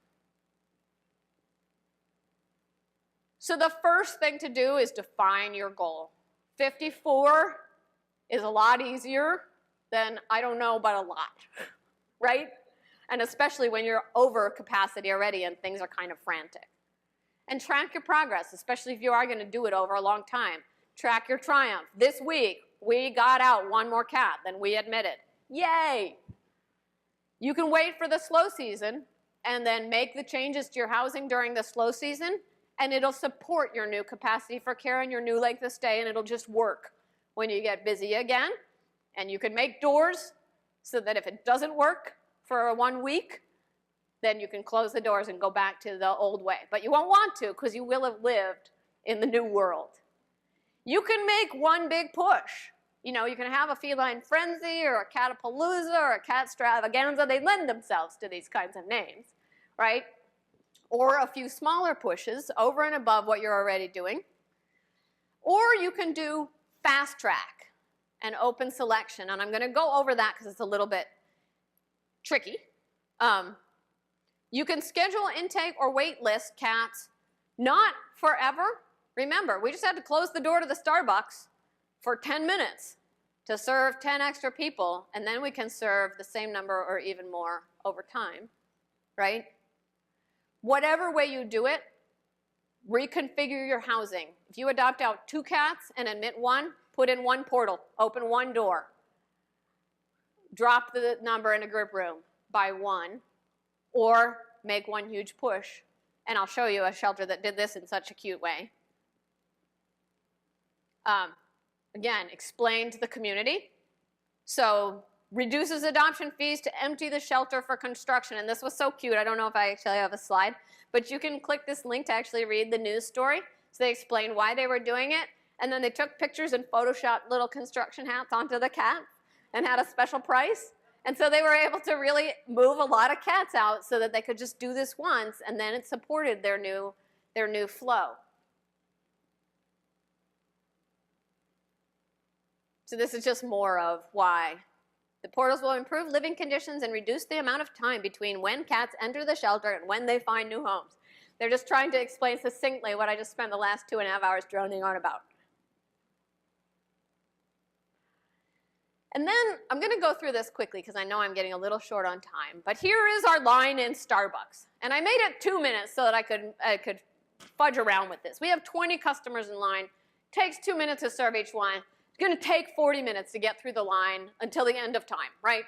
So the first thing to do is define your goal. 54 is a lot easier than I don't know, but a lot, right? And especially when you're over capacity already and things are kind of frantic. And track your progress, especially if you are going to do it over a long time. Track your triumph. This week, we got out 1 more cat than we admitted. Yay! You can wait for the slow season and then make the changes to your housing during the slow season, and it'll support your new capacity for care and your new length of stay, and it'll just work when you get busy again. And you can make doors so that if it doesn't work for 1 week, then you can close the doors and go back to the old way. But you won't want to, because you will have lived in the new world. You can make 1 big push. You know, you can have a feline frenzy or a catapalooza or a cat extravaganza. They lend themselves to these kinds of names, right? Or a few smaller pushes over and above what you're already doing. Or you can do fast track and open selection. And I'm going to go over that because it's a little bit tricky. You can schedule intake or wait list cats, not forever. Remember, we just had to close the door to the Starbucks for 10 minutes to serve 10 extra people, and then we can serve the same number or even more over time, right? Whatever way you do it, reconfigure your housing. If you adopt out 2 cats and admit 1, put in 1 portal, open 1 door. Drop the number in a group room by 1, or make 1 huge push. And I'll show you a shelter that did this in such a cute way. Again, explain to the community. So reduces adoption fees to empty the shelter for construction. And this was so cute. I don't know if I actually have a slide. But you can click this link to actually read the news story. So they explained why they were doing it. And then they took pictures and photoshopped little construction hats onto the cat and had a special price. And so they were able to really move a lot of cats out so that they could just do this once, and then it supported their new flow. So this is just more of why. The portals will improve living conditions and reduce the amount of time between when cats enter the shelter and when they find new homes. They're just trying to explain succinctly what I just spent the last 2.5 hours droning on about. And then I'm going to go through this quickly because I know I'm getting a little short on time. But here is our line in Starbucks. And I made it 2 minutes so that I could fudge around with this. We have 20 customers in line. Takes 2 minutes to serve each one. It's going to take 40 minutes to get through the line until the end of time, right?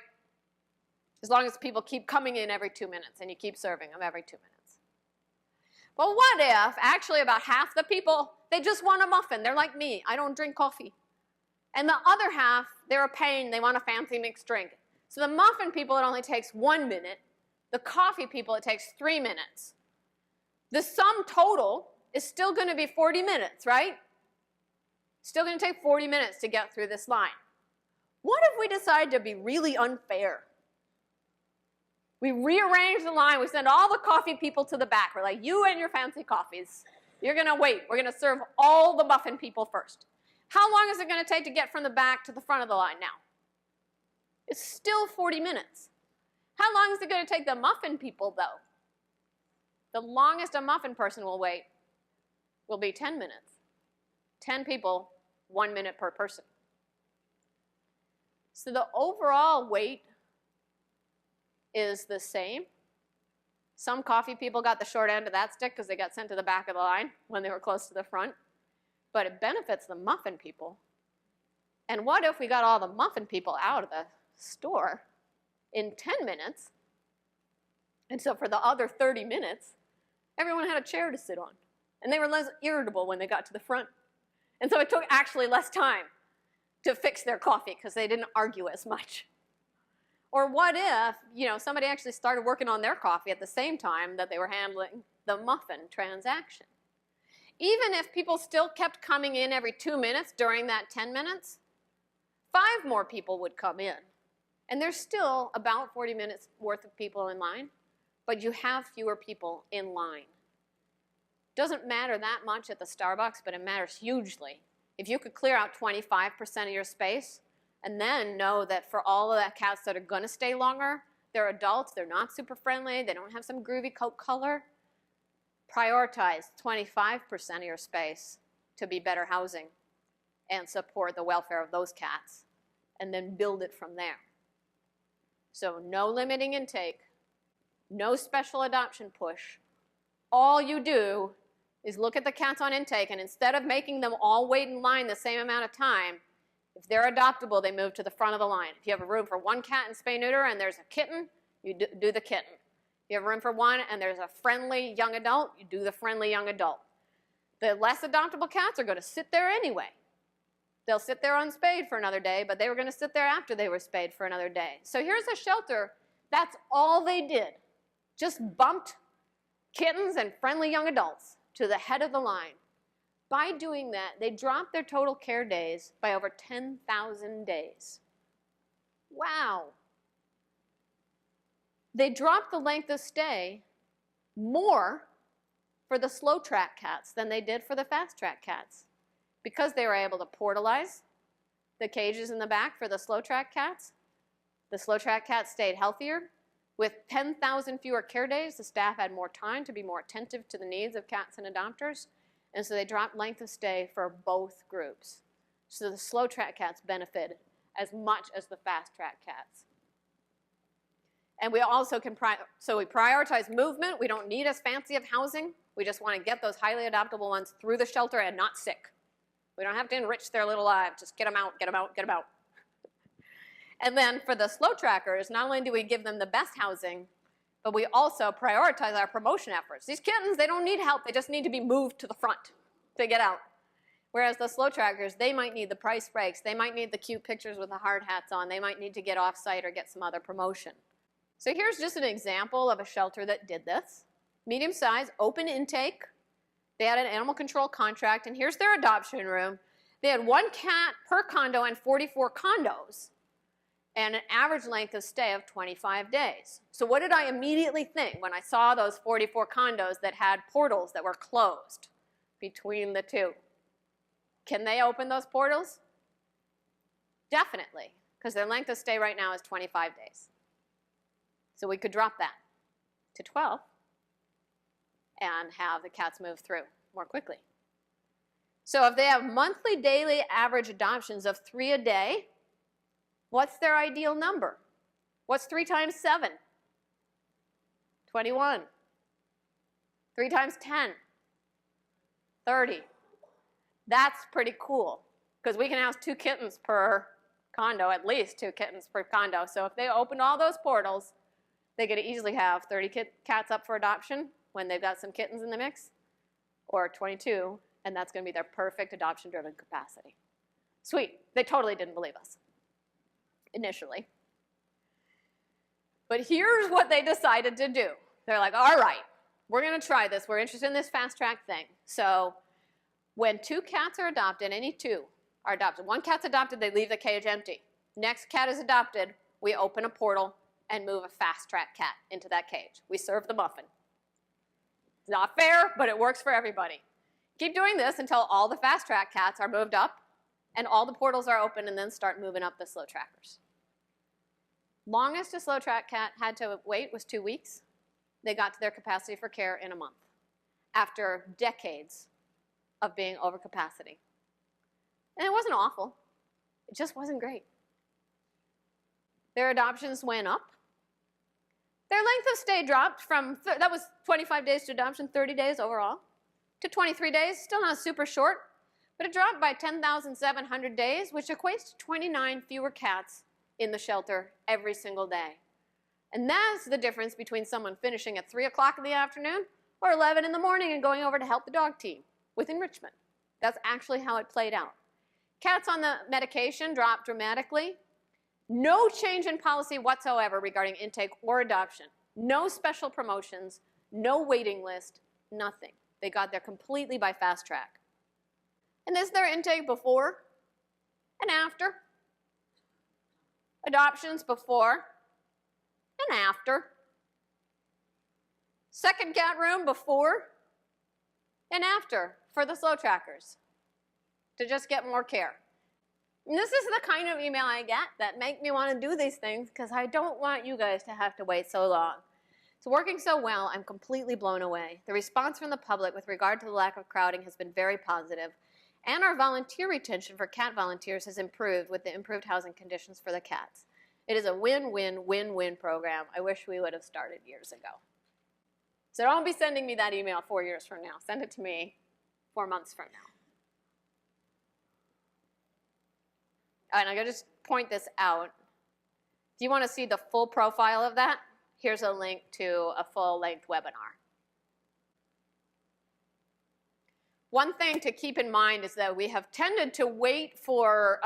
As long as people keep coming in every 2 minutes and you keep serving them every 2 minutes. Well, what if actually about half the people, they just want a muffin? They're like me. I don't drink coffee. And the other half, they're a pain. They want a fancy mixed drink. So the muffin people, it only takes 1 minute. The coffee people, it takes 3 minutes. The sum total is still going to be 40 minutes, right? Still going to take 40 minutes to get through this line. What if we decide to be really unfair? We rearrange the line. We send all the coffee people to the back. We're like, you and your fancy coffees. You're going to wait. We're going to serve all the muffin people first. How long is it going to take to get from the back to the front of the line now? It's still 40 minutes. How long is it going to take the muffin people, though? The longest a muffin person will wait will be 10 minutes. 10 people, 1 minute per person. So the overall wait is the same. Some coffee people got the short end of that stick because they got sent to the back of the line when they were close to the front. But it benefits the muffin people. And what if we got all the muffin people out of the store in 10 minutes? And so for the other 30 minutes, everyone had a chair to sit on. And they were less irritable when they got to the front. And so it took actually less time to fix their coffee because they didn't argue as much. Or what if, somebody actually started working on their coffee at the same time that they were handling the muffin transaction? Even if people still kept coming in every 2 minutes during that 10 minutes, 5 more people would come in. And there's still about 40 minutes worth of people in line, but you have fewer people in line. Doesn't matter that much at the Starbucks, but it matters hugely. If you could clear out 25% of your space and then know that for all of the cats that are going to stay longer, they're adults, they're not super friendly, they don't have some groovy coat color, prioritize 25% of your space to be better housing and support the welfare of those cats, and then build it from there. So no limiting intake, no special adoption push. All you do is look at the cats on intake, and instead of making them all wait in line the same amount of time, if they're adoptable, they move to the front of the line. If you have a room for 1 cat in spay-neuter and there's a kitten, you do the kitten. If you have room for 1 and there's a friendly young adult, you do the friendly young adult. The less adoptable cats are going to sit there anyway. They'll sit there unspayed for another day, but they were going to sit there after they were spayed for another day. So here's a shelter. That's all they did. Just bumped kittens and friendly young adults to the head of the line. By doing that, they dropped their total care days by over 10,000 days. Wow. They dropped the length of stay more for the slow track cats than they did for the fast track cats, because they were able to portalize the cages in the back for the slow track cats. The slow track cats stayed healthier. With 10,000 fewer care days, the staff had more time to be more attentive to the needs of cats and adopters, and so they dropped length of stay for both groups. So the slow track cats benefited as much as the fast track cats. And we also can, so we prioritize movement. We don't need as fancy of housing. We just want to get those highly adoptable ones through the shelter and not sick. We don't have to enrich their little lives. Just get them out, get them out, get them out. And then for the slow trackers, not only do we give them the best housing, but we also prioritize our promotion efforts. These kittens, they don't need help. They just need to be moved to the front to get out. Whereas the slow trackers, they might need the price breaks. They might need the cute pictures with the hard hats on. They might need to get off-site or get some other promotion. So here's just an example of a shelter that did this. Medium size, open intake. They had an animal control contract, and here's their adoption room. They had 1 cat per condo and 44 condos, and an average length of stay of 25 days. So what did I immediately think when I saw those 44 condos that had portals that were closed between the two? Can they open those portals? Definitely, because their length of stay right now is 25 days. So we could drop that to 12 and have the cats move through more quickly. So if they have monthly, daily average adoptions of 3 a day, what's their ideal number? What's 3 times 7? 21. 3 times 10? 30. That's pretty cool, because we can house 2 kittens per condo, at least 2 kittens per condo. So if they opened all those portals, they could easily have 30 cats up for adoption when they've got some kittens in the mix, or 22, and that's going to be their perfect adoption-driven capacity. Sweet. They totally didn't believe us initially. But here's what they decided to do. They're like, all right, we're going to try this. We're interested in this fast-track thing. So when 2 cats are adopted, any 2 are adopted. 1 cat's adopted, they leave the cage empty. Next cat is adopted, we open a portal and move a fast-track cat into that cage. We serve the muffin. It's not fair, but it works for everybody. Keep doing this until all the fast-track cats are moved up and all the portals are open, and then start moving up the slow trackers. Longest a slow track cat had to wait was 2 weeks. They got to their capacity for care in a month after decades of being over capacity. And it wasn't awful. It just wasn't great. Their adoptions went up. Their length of stay dropped from, that was 25 days to adoption, 30 days overall, to 23 days. Still not super short, but it dropped by 10,700 days, which equates to 29 fewer cats in the shelter every single day. And that's the difference between someone finishing at 3 o'clock in the afternoon or 11 in the morning and going over to help the dog team with enrichment. That's actually how it played out. Cats on the medication dropped dramatically. No change in policy whatsoever regarding intake or adoption. No special promotions, no waiting list, nothing. They got there completely by fast track. And this is their intake before and after. Adoptions before and after. Second cat room before and after for the slow trackers to just get more care. And this is the kind of email I get that make me want to do these things because I don't want you guys to have to wait so long. It's working so well, I'm completely blown away. The response from the public with regard to the lack of crowding has been very positive, and our volunteer retention for cat volunteers has improved with the improved housing conditions for the cats. It is a win-win-win-win program. I wish we would have started years ago. So don't be sending me that email 4 years from now. Send it to me 4 months from now. And I'm going to just point this out. If you want to see the full profile of that, here's a link to a full-length webinar. One thing to keep in mind is that we have tended to wait for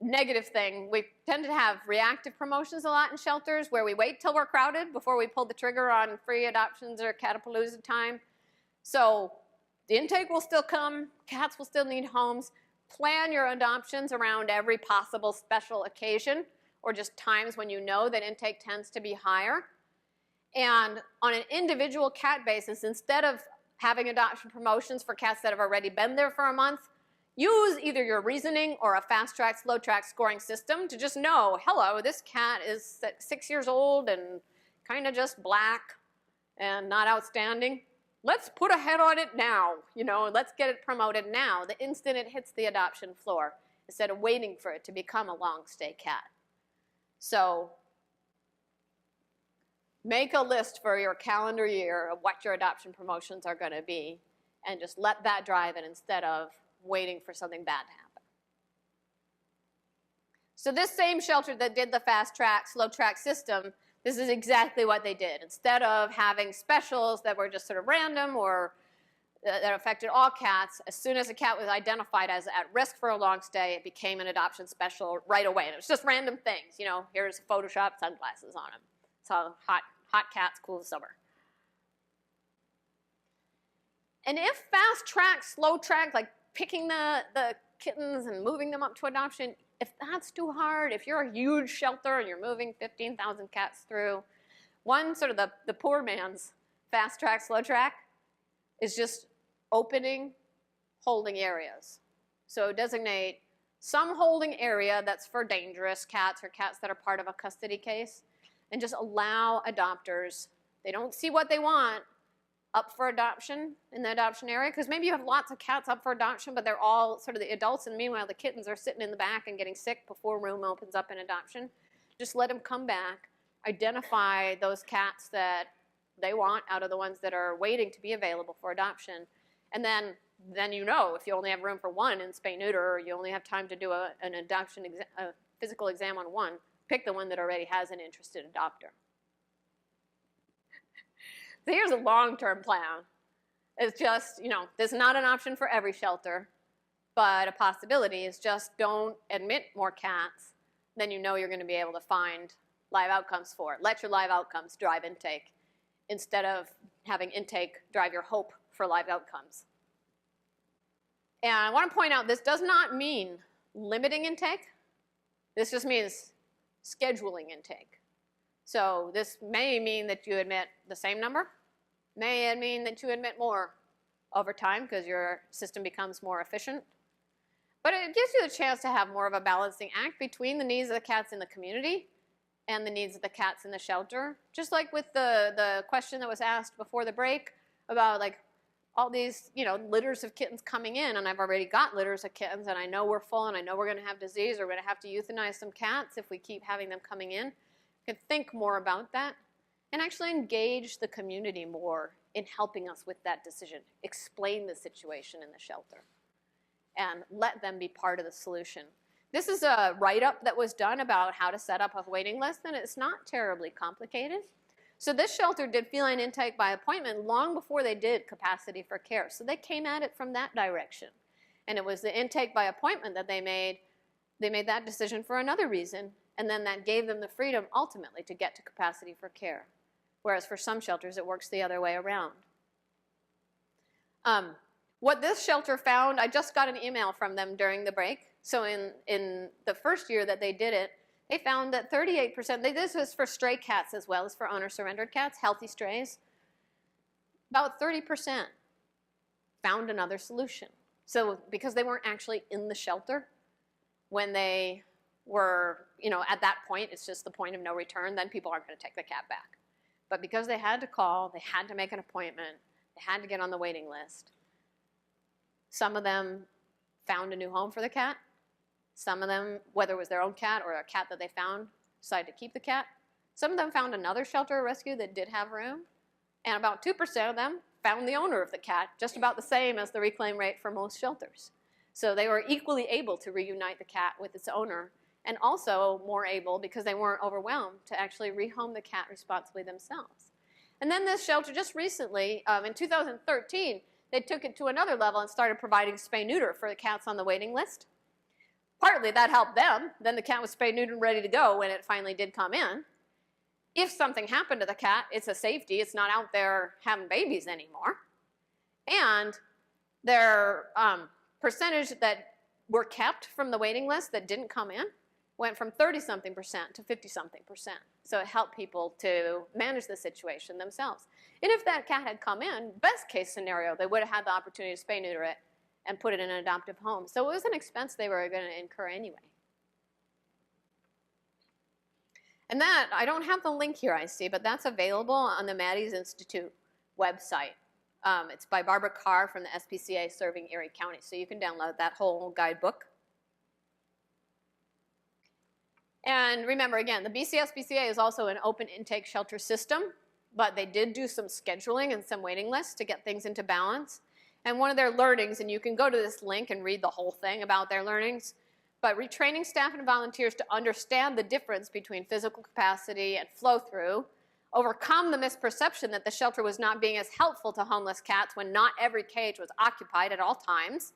negative thing. We tend to have reactive promotions a lot in shelters where we wait till we're crowded before we pull the trigger on free adoptions or Catapalooza time. So the intake will still come. Cats will still need homes. Plan your adoptions around every possible special occasion or just times when you know that intake tends to be higher. And on an individual cat basis, instead of having adoption promotions for cats that have already been there for a month, use either your reasoning or a fast track, slow track scoring system to just know, hello, this cat is 6 years old and kind of just black and not outstanding. Let's put a head on it now, let's get it promoted now, the instant it hits the adoption floor, instead of waiting for it to become a long stay cat. So make a list for your calendar year of what your adoption promotions are going to be, and just let that drive it instead of waiting for something bad to happen. So this same shelter that did the fast track, slow track system, this is exactly what they did. Instead of having specials that were just sort of random or that affected all cats, as soon as a cat was identified as at risk for a long stay, it became an adoption special right away. And it was just random things. You know, here's Photoshop sunglasses on him. So hot cats, cool summer. And if fast track, slow track, like picking the kittens and moving them up to adoption, if that's too hard, if you're a huge shelter and you're moving 15,000 cats through, one sort of the poor man's fast track, slow track is just opening holding areas. So designate some holding area that's for dangerous cats or cats that are part of a custody case, and just allow adopters, they don't see what they want, up for adoption in the adoption area, because maybe you have lots of cats up for adoption, but they're all sort of the adults, and meanwhile the kittens are sitting in the back and getting sick before room opens up in adoption. Just let them come back, identify those cats that they want out of the ones that are waiting to be available for adoption, and then you know if you only have room for one in spay-neuter, or you only have time to do an adoption physical exam on one, pick the one that already has an interested adopter. So here's a long-term plan. It's just, you know, there's not an option for every shelter, but a possibility is just don't admit more cats than you know you're going to be able to find live outcomes for. Let your live outcomes drive intake instead of having intake drive your hope for live outcomes. And I want to point out, this does not mean limiting intake. This just means scheduling intake. So this may mean that you admit the same number, may mean that you admit more over time because your system becomes more efficient. But it gives you the chance to have more of a balancing act between the needs of the cats in the community and the needs of the cats in the shelter. Just like with the question that was asked before the break about like all these, you know, litters of kittens coming in, and I've already got litters of kittens, and I know we're full, and I know we're going to have disease, or we're going to have to euthanize some cats if we keep having them coming in. You can think more about that and actually engage the community more in helping us with that decision. Explain the situation in the shelter and let them be part of the solution. This is a write-up that was done about how to set up a waiting list, and it's not terribly complicated. So this shelter did feline intake by appointment long before they did capacity for care. So they came at it from that direction. And it was the intake by appointment that they made that decision for another reason, and then that gave them the freedom ultimately to get to capacity for care. Whereas for some shelters, it works the other way around. What this shelter found, I just got an email from them during the break. So in the first year that they did it, they found that 38%, this was for stray cats as well as for owner-surrendered cats, healthy strays, about 30% found another solution. So because they weren't actually in the shelter, when they were, you know, at that point, it's just the point of no return, then people aren't going to take the cat back. But because they had to call, they had to make an appointment, they had to get on the waiting list, some of them found a new home for the cat. Some of them, whether it was their own cat or a cat that they found, decided to keep the cat. Some of them found another shelter or rescue that did have room. And about 2% of them found the owner of the cat, just about the same as the reclaim rate for most shelters. So they were equally able to reunite the cat with its owner, and also more able, because they weren't overwhelmed, to actually rehome the cat responsibly themselves. And then this shelter just recently, in 2013, they took it to another level and started providing spay-neuter for the cats on the waiting list. Partly that helped them. Then the cat was spay-neutered and ready to go when it finally did come in. If something happened to the cat, it's a safety. It's not out there having babies anymore. And their percentage that were kept from the waiting list that didn't come in went from 30-something% to 50-something%. So it helped people to manage the situation themselves. And if that cat had come in, best case scenario, they would have had the opportunity to spay-neuter it and put it in an adoptive home. So it was an expense they were going to incur anyway. And that, I don't have the link here, I see, but that's available on the Maddie's Institute website. It's by Barbara Carr from the SPCA serving Erie County. So you can download that whole guidebook. And remember, again, the BCSBCA is also an open intake shelter system, but they did do some scheduling and some waiting lists to get things into balance. And one of their learnings, and you can go to this link and read the whole thing about their learnings, but retraining staff and volunteers to understand the difference between physical capacity and flow-through, overcome the misperception that the shelter was not being as helpful to homeless cats when not every cage was occupied at all times.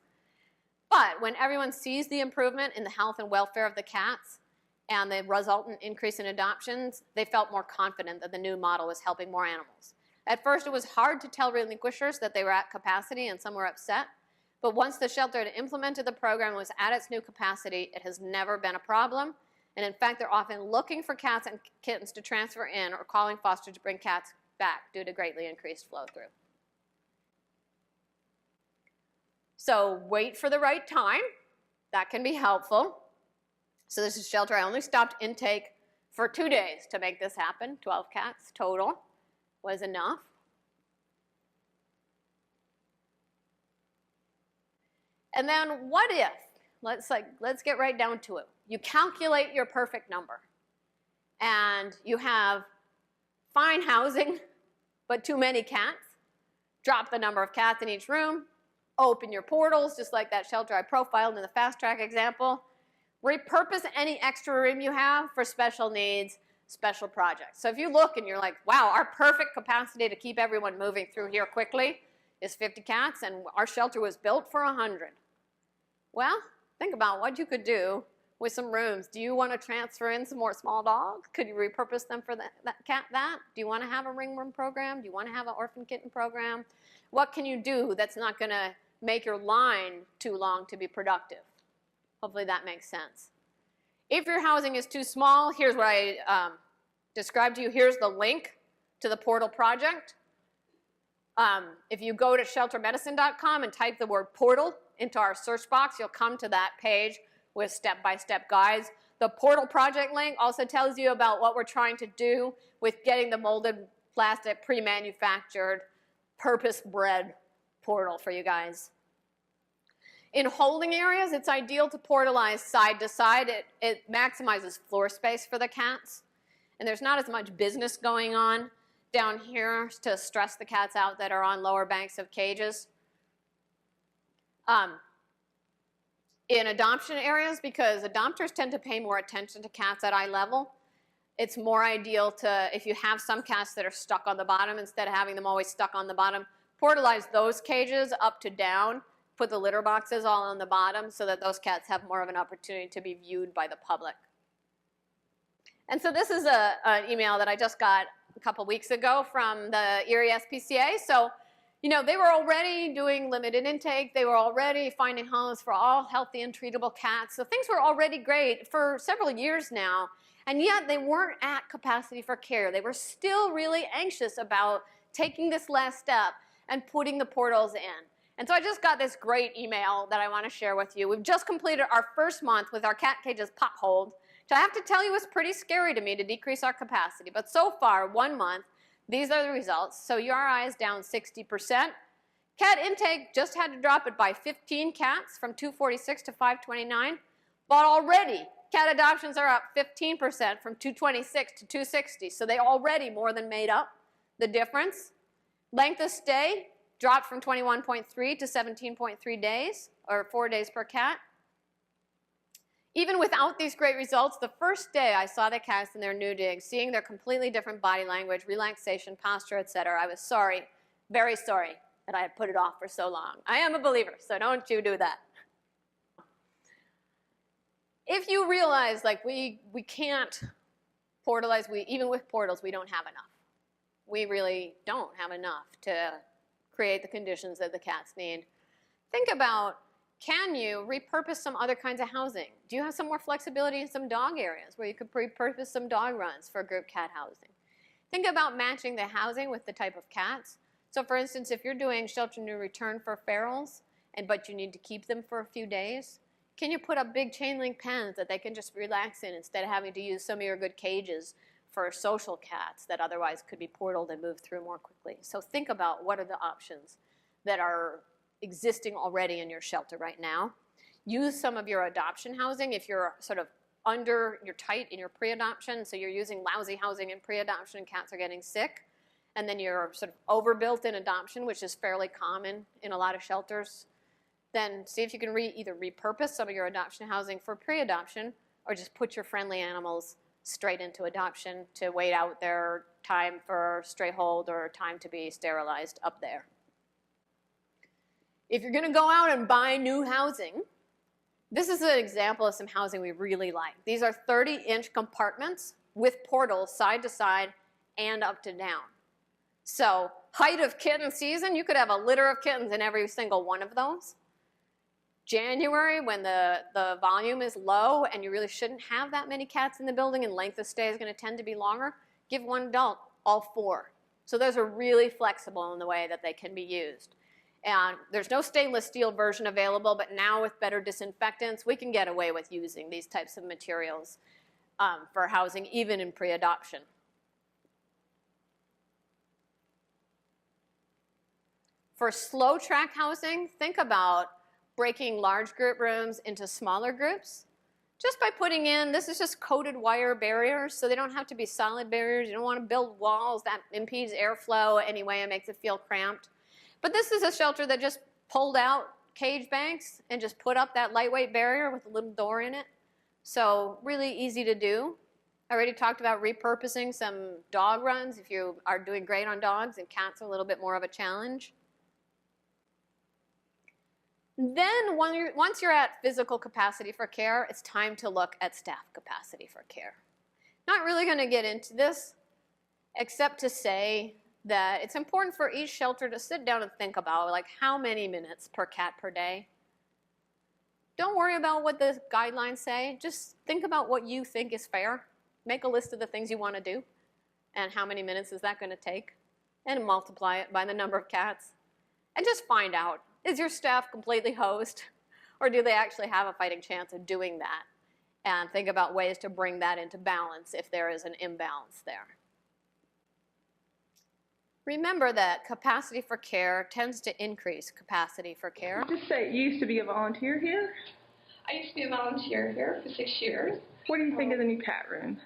But when everyone sees the improvement in the health and welfare of the cats and the resultant increase in adoptions, they felt more confident that the new model was helping more animals. At first, it was hard to tell relinquishers that they were at capacity, and some were upset. But once the shelter had implemented the program and was at its new capacity, it has never been a problem. And in fact, they're often looking for cats and kittens to transfer in or calling foster to bring cats back due to greatly increased flow-through. So wait for the right time. That can be helpful. So this is shelter. I only stopped intake for 2 days to make this happen. 12 cats total was enough. And then what if, let's get right down to it. You calculate your perfect number and you have fine housing but too many cats. Drop the number of cats in each room. Open your portals, just like that shelter I profiled in the fast track example. Repurpose any extra room you have for special needs, special projects. So if you look and you're like, wow, our perfect capacity to keep everyone moving through here quickly is 50 cats, and our shelter was built for 100. Well, think about what you could do with some rooms. Do you want to transfer in some more small dogs? Could you repurpose them for that cat? Do you want to have a ringworm program? Do you want to have an orphan kitten program? What can you do that's not going to make your line too long to be productive? Hopefully that makes sense. If your housing is too small, here's what I described to you. Here's the link to the portal project. If you go to sheltermedicine.com and type the word portal into our search box, you'll come to that page with step-by-step guides. The portal project link also tells you about what we're trying to do with getting the molded plastic pre-manufactured purpose-bred portal for you guys. In holding areas, it's ideal to portalize side to side. It maximizes floor space for the cats. And there's not as much business going on down here to stress the cats out that are on lower banks of cages. In adoption areas, because adopters tend to pay more attention to cats at eye level, it's more ideal to, if you have some cats that are stuck on the bottom, instead of having them always stuck on the bottom, portalize those cages up to down, put the litter boxes all on the bottom so that those cats have more of an opportunity to be viewed by the public. And so this is an email that I just got a couple weeks ago from the Erie SPCA. So, you know, they were already doing limited intake. They were already finding homes for all healthy and treatable cats. So things were already great for several years now. And yet they weren't at capacity for care. They were still really anxious about taking this last step and putting the portals in. And so I just got this great email that I want to share with you. We've just completed our first month with our cat cages potholed, which I have to tell you was pretty scary to me to decrease our capacity. But so far, 1 month, these are the results. So URI is down 60%. Cat intake just had to drop it by 15 cats from 246 to 529. But already, cat adoptions are up 15% from 226 to 260. So they already more than made up the difference. Length of stay dropped from 21.3 to 17.3 days, or 4 days per cat. Even without these great results, the first day I saw the cats in their new digs, seeing their completely different body language, relaxation, posture, etc., I was sorry, very sorry, that I had put it off for so long. I am a believer, so don't you do that. If you realize, like, we can't portalize, even with portals, we don't have enough. We really don't have enough to create the conditions that the cats need. Think about, can you repurpose some other kinds of housing? Do you have some more flexibility in some dog areas where you could repurpose some dog runs for group cat housing? Think about matching the housing with the type of cats. So for instance, if you're doing shelter new return for ferals, but you need to keep them for a few days, can you put up big chain link pens that they can just relax in instead of having to use some of your good cages for social cats that otherwise could be portaled and moved through more quickly? So think about what are the options that are existing already in your shelter right now. Use some of your adoption housing if you're sort of you're tight in your pre-adoption, so you're using lousy housing in pre-adoption and cats are getting sick, and then you're sort of overbuilt in adoption, which is fairly common in a lot of shelters, then see if you can either repurpose some of your adoption housing for pre-adoption or just put your friendly animals straight into adoption to wait out their time for stray hold or time to be sterilized up there. If you're going to go out and buy new housing, this is an example of some housing we really like. These are 30-inch compartments with portals side to side and up to down. So height of kitten season, you could have a litter of kittens in every single one of those. January, when the volume is low and you really shouldn't have that many cats in the building and length of stay is going to tend to be longer, give one adult all 4. So those are really flexible in the way that they can be used. And there's no stainless steel version available, but now with better disinfectants, we can get away with using these types of materials for housing, even in pre-adoption. For slow track housing, think about breaking large group rooms into smaller groups. Just by putting in, this is just coated wire barriers, so they don't have to be solid barriers. You don't want to build walls that impedes airflow anyway and makes it feel cramped. But this is a shelter that just pulled out cage banks and just put up that lightweight barrier with a little door in it. So really easy to do. I already talked about repurposing some dog runs if you are doing great on dogs, and cats are a little bit more of a challenge. Then once you're at physical capacity for care, it's time to look at staff capacity for care. Not really going to get into this, except to say that it's important for each shelter to sit down and think about, like, how many minutes per cat per day. Don't worry about what the guidelines say. Just think about what you think is fair. Make a list of the things you want to do and how many minutes is that going to take, and multiply it by the number of cats. And just find out, is your staff completely hosed, or do they actually have a fighting chance of doing that? And think about ways to bring that into balance if there is an imbalance there. Remember that capacity for care tends to increase capacity for care. Just say, you used to be a volunteer here? I used to be a volunteer here for 6 years. What do you think of the new cat room?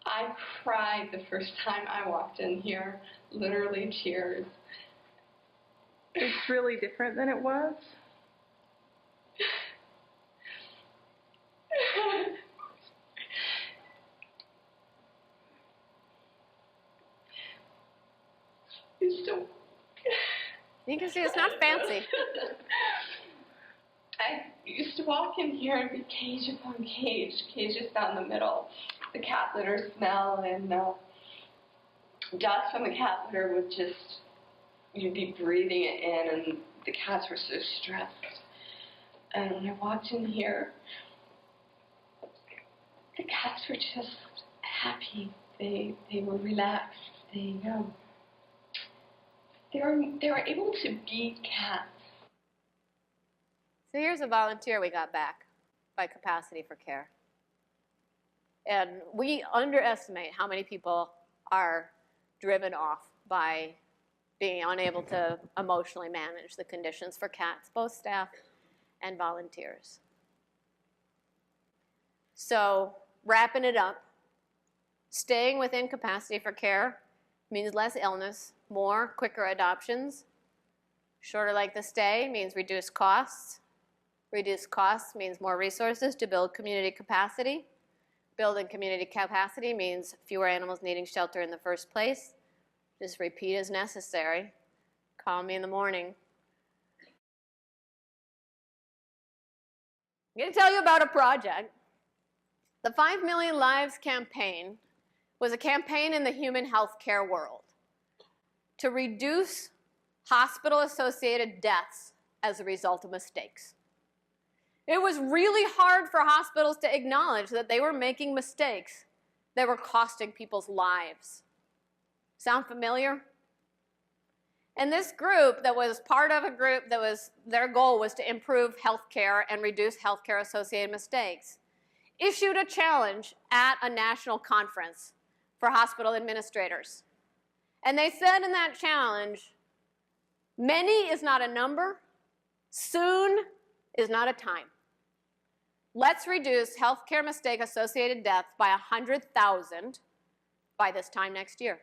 I cried the first time I walked in here, literally tears. It's really different than it was? It's so... You can see it's not fancy. I used to walk in here and be cage upon cage, cages down the middle. The cat litter smell and dust from the cat litter would just, you'd be breathing it in, and the cats were so stressed. And when I walked in here, the cats were just happy. They were relaxed. They were able to be cats. So here's a volunteer we got back by capacity for care. And we underestimate how many people are driven off by being unable to emotionally manage the conditions for cats, both staff and volunteers. So wrapping it up, staying within capacity for care means less illness, more quicker adoptions. Shorter length of stay means reduced costs. Reduced costs means more resources to build community capacity. Building community capacity means fewer animals needing shelter in the first place. Just repeat as necessary. Call me in the morning. I'm going to tell you about a project. The 5 Million Lives campaign was a campaign in the human health care world to reduce hospital-associated deaths as a result of mistakes. It was really hard for hospitals to acknowledge that they were making mistakes that were costing people's lives. Sound familiar? And this group that was part of a group that was, their goal was to improve healthcare and reduce healthcare-associated mistakes, issued a challenge at a national conference for hospital administrators. And they said in that challenge, many is not a number, soon is not a time. Let's reduce healthcare mistake-associated deaths by 100,000 by this time next year.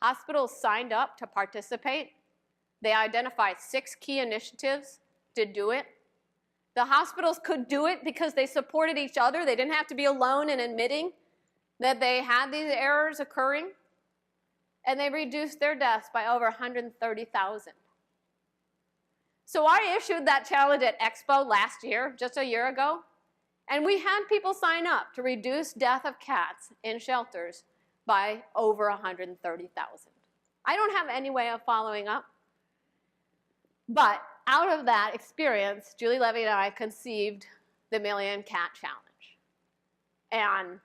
Hospitals signed up to participate. They identified 6 key initiatives to do it. The hospitals could do it because they supported each other. They didn't have to be alone in admitting that they had these errors occurring. And they reduced their deaths by over 130,000. So I issued that challenge at Expo last year, just a year ago, and we had people sign up to reduce death of cats in shelters by over 130,000. I don't have any way of following up, but out of that experience, Julie Levy and I conceived the Million Cat Challenge. And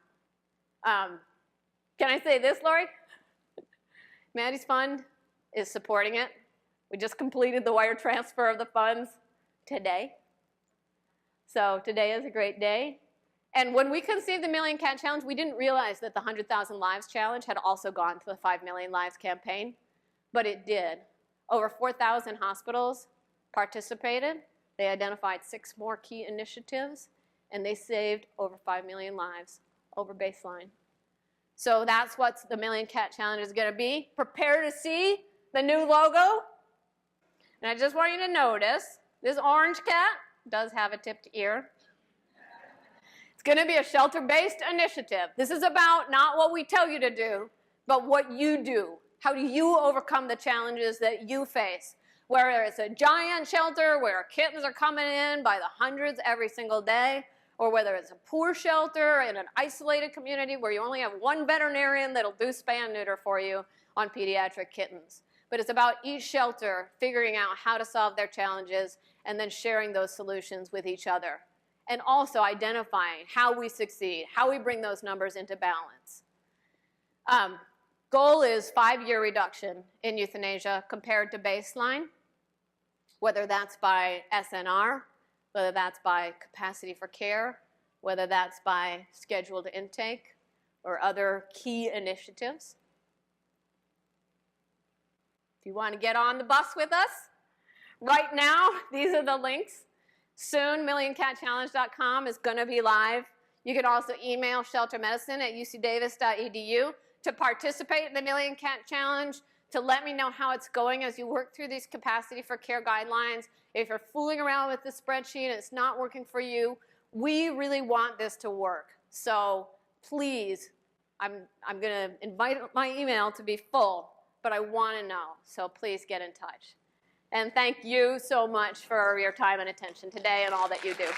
can I say this, Lori? Maddie's fund is supporting it. We just completed the wire transfer of the funds today. So today is a great day. And when we conceived the Million Cat Challenge, we didn't realize that the 100,000 Lives Challenge had also gone to the 5 Million Lives campaign, but it did. Over 4,000 hospitals participated. They identified 6 more key initiatives, and they saved over 5 million lives over baseline. So that's what the Million Cat Challenge is going to be. Prepare to see the new logo. And I just want you to notice, this orange cat does have a tipped ear. It's going to be a shelter-based initiative. This is about not what we tell you to do, but what you do. How do you overcome the challenges that you face? Whether it's a giant shelter where kittens are coming in by the hundreds every single day, or whether it's a poor shelter in an isolated community where you only have one veterinarian that'll do spay and neuter for you on pediatric kittens. But it's about each shelter figuring out how to solve their challenges and then sharing those solutions with each other. And also identifying how we succeed, how we bring those numbers into balance. Goal is 5-year reduction in euthanasia compared to baseline, whether that's by SNR, whether that's by capacity for care, whether that's by scheduled intake or other key initiatives. If you want to get on the bus with us, right now, these are the links. Soon, millioncatchallenge.com is going to be live. You can also email sheltermedicine@ucdavis.edu to participate in the Million Cat Challenge, to let me know how it's going as you work through these capacity for care guidelines. If you're fooling around with the spreadsheet and it's not working for you, we really want this to work. So please, I'm going to invite my email to be full, but I want to know. So please get in touch. And thank you so much for your time and attention today and all that you do.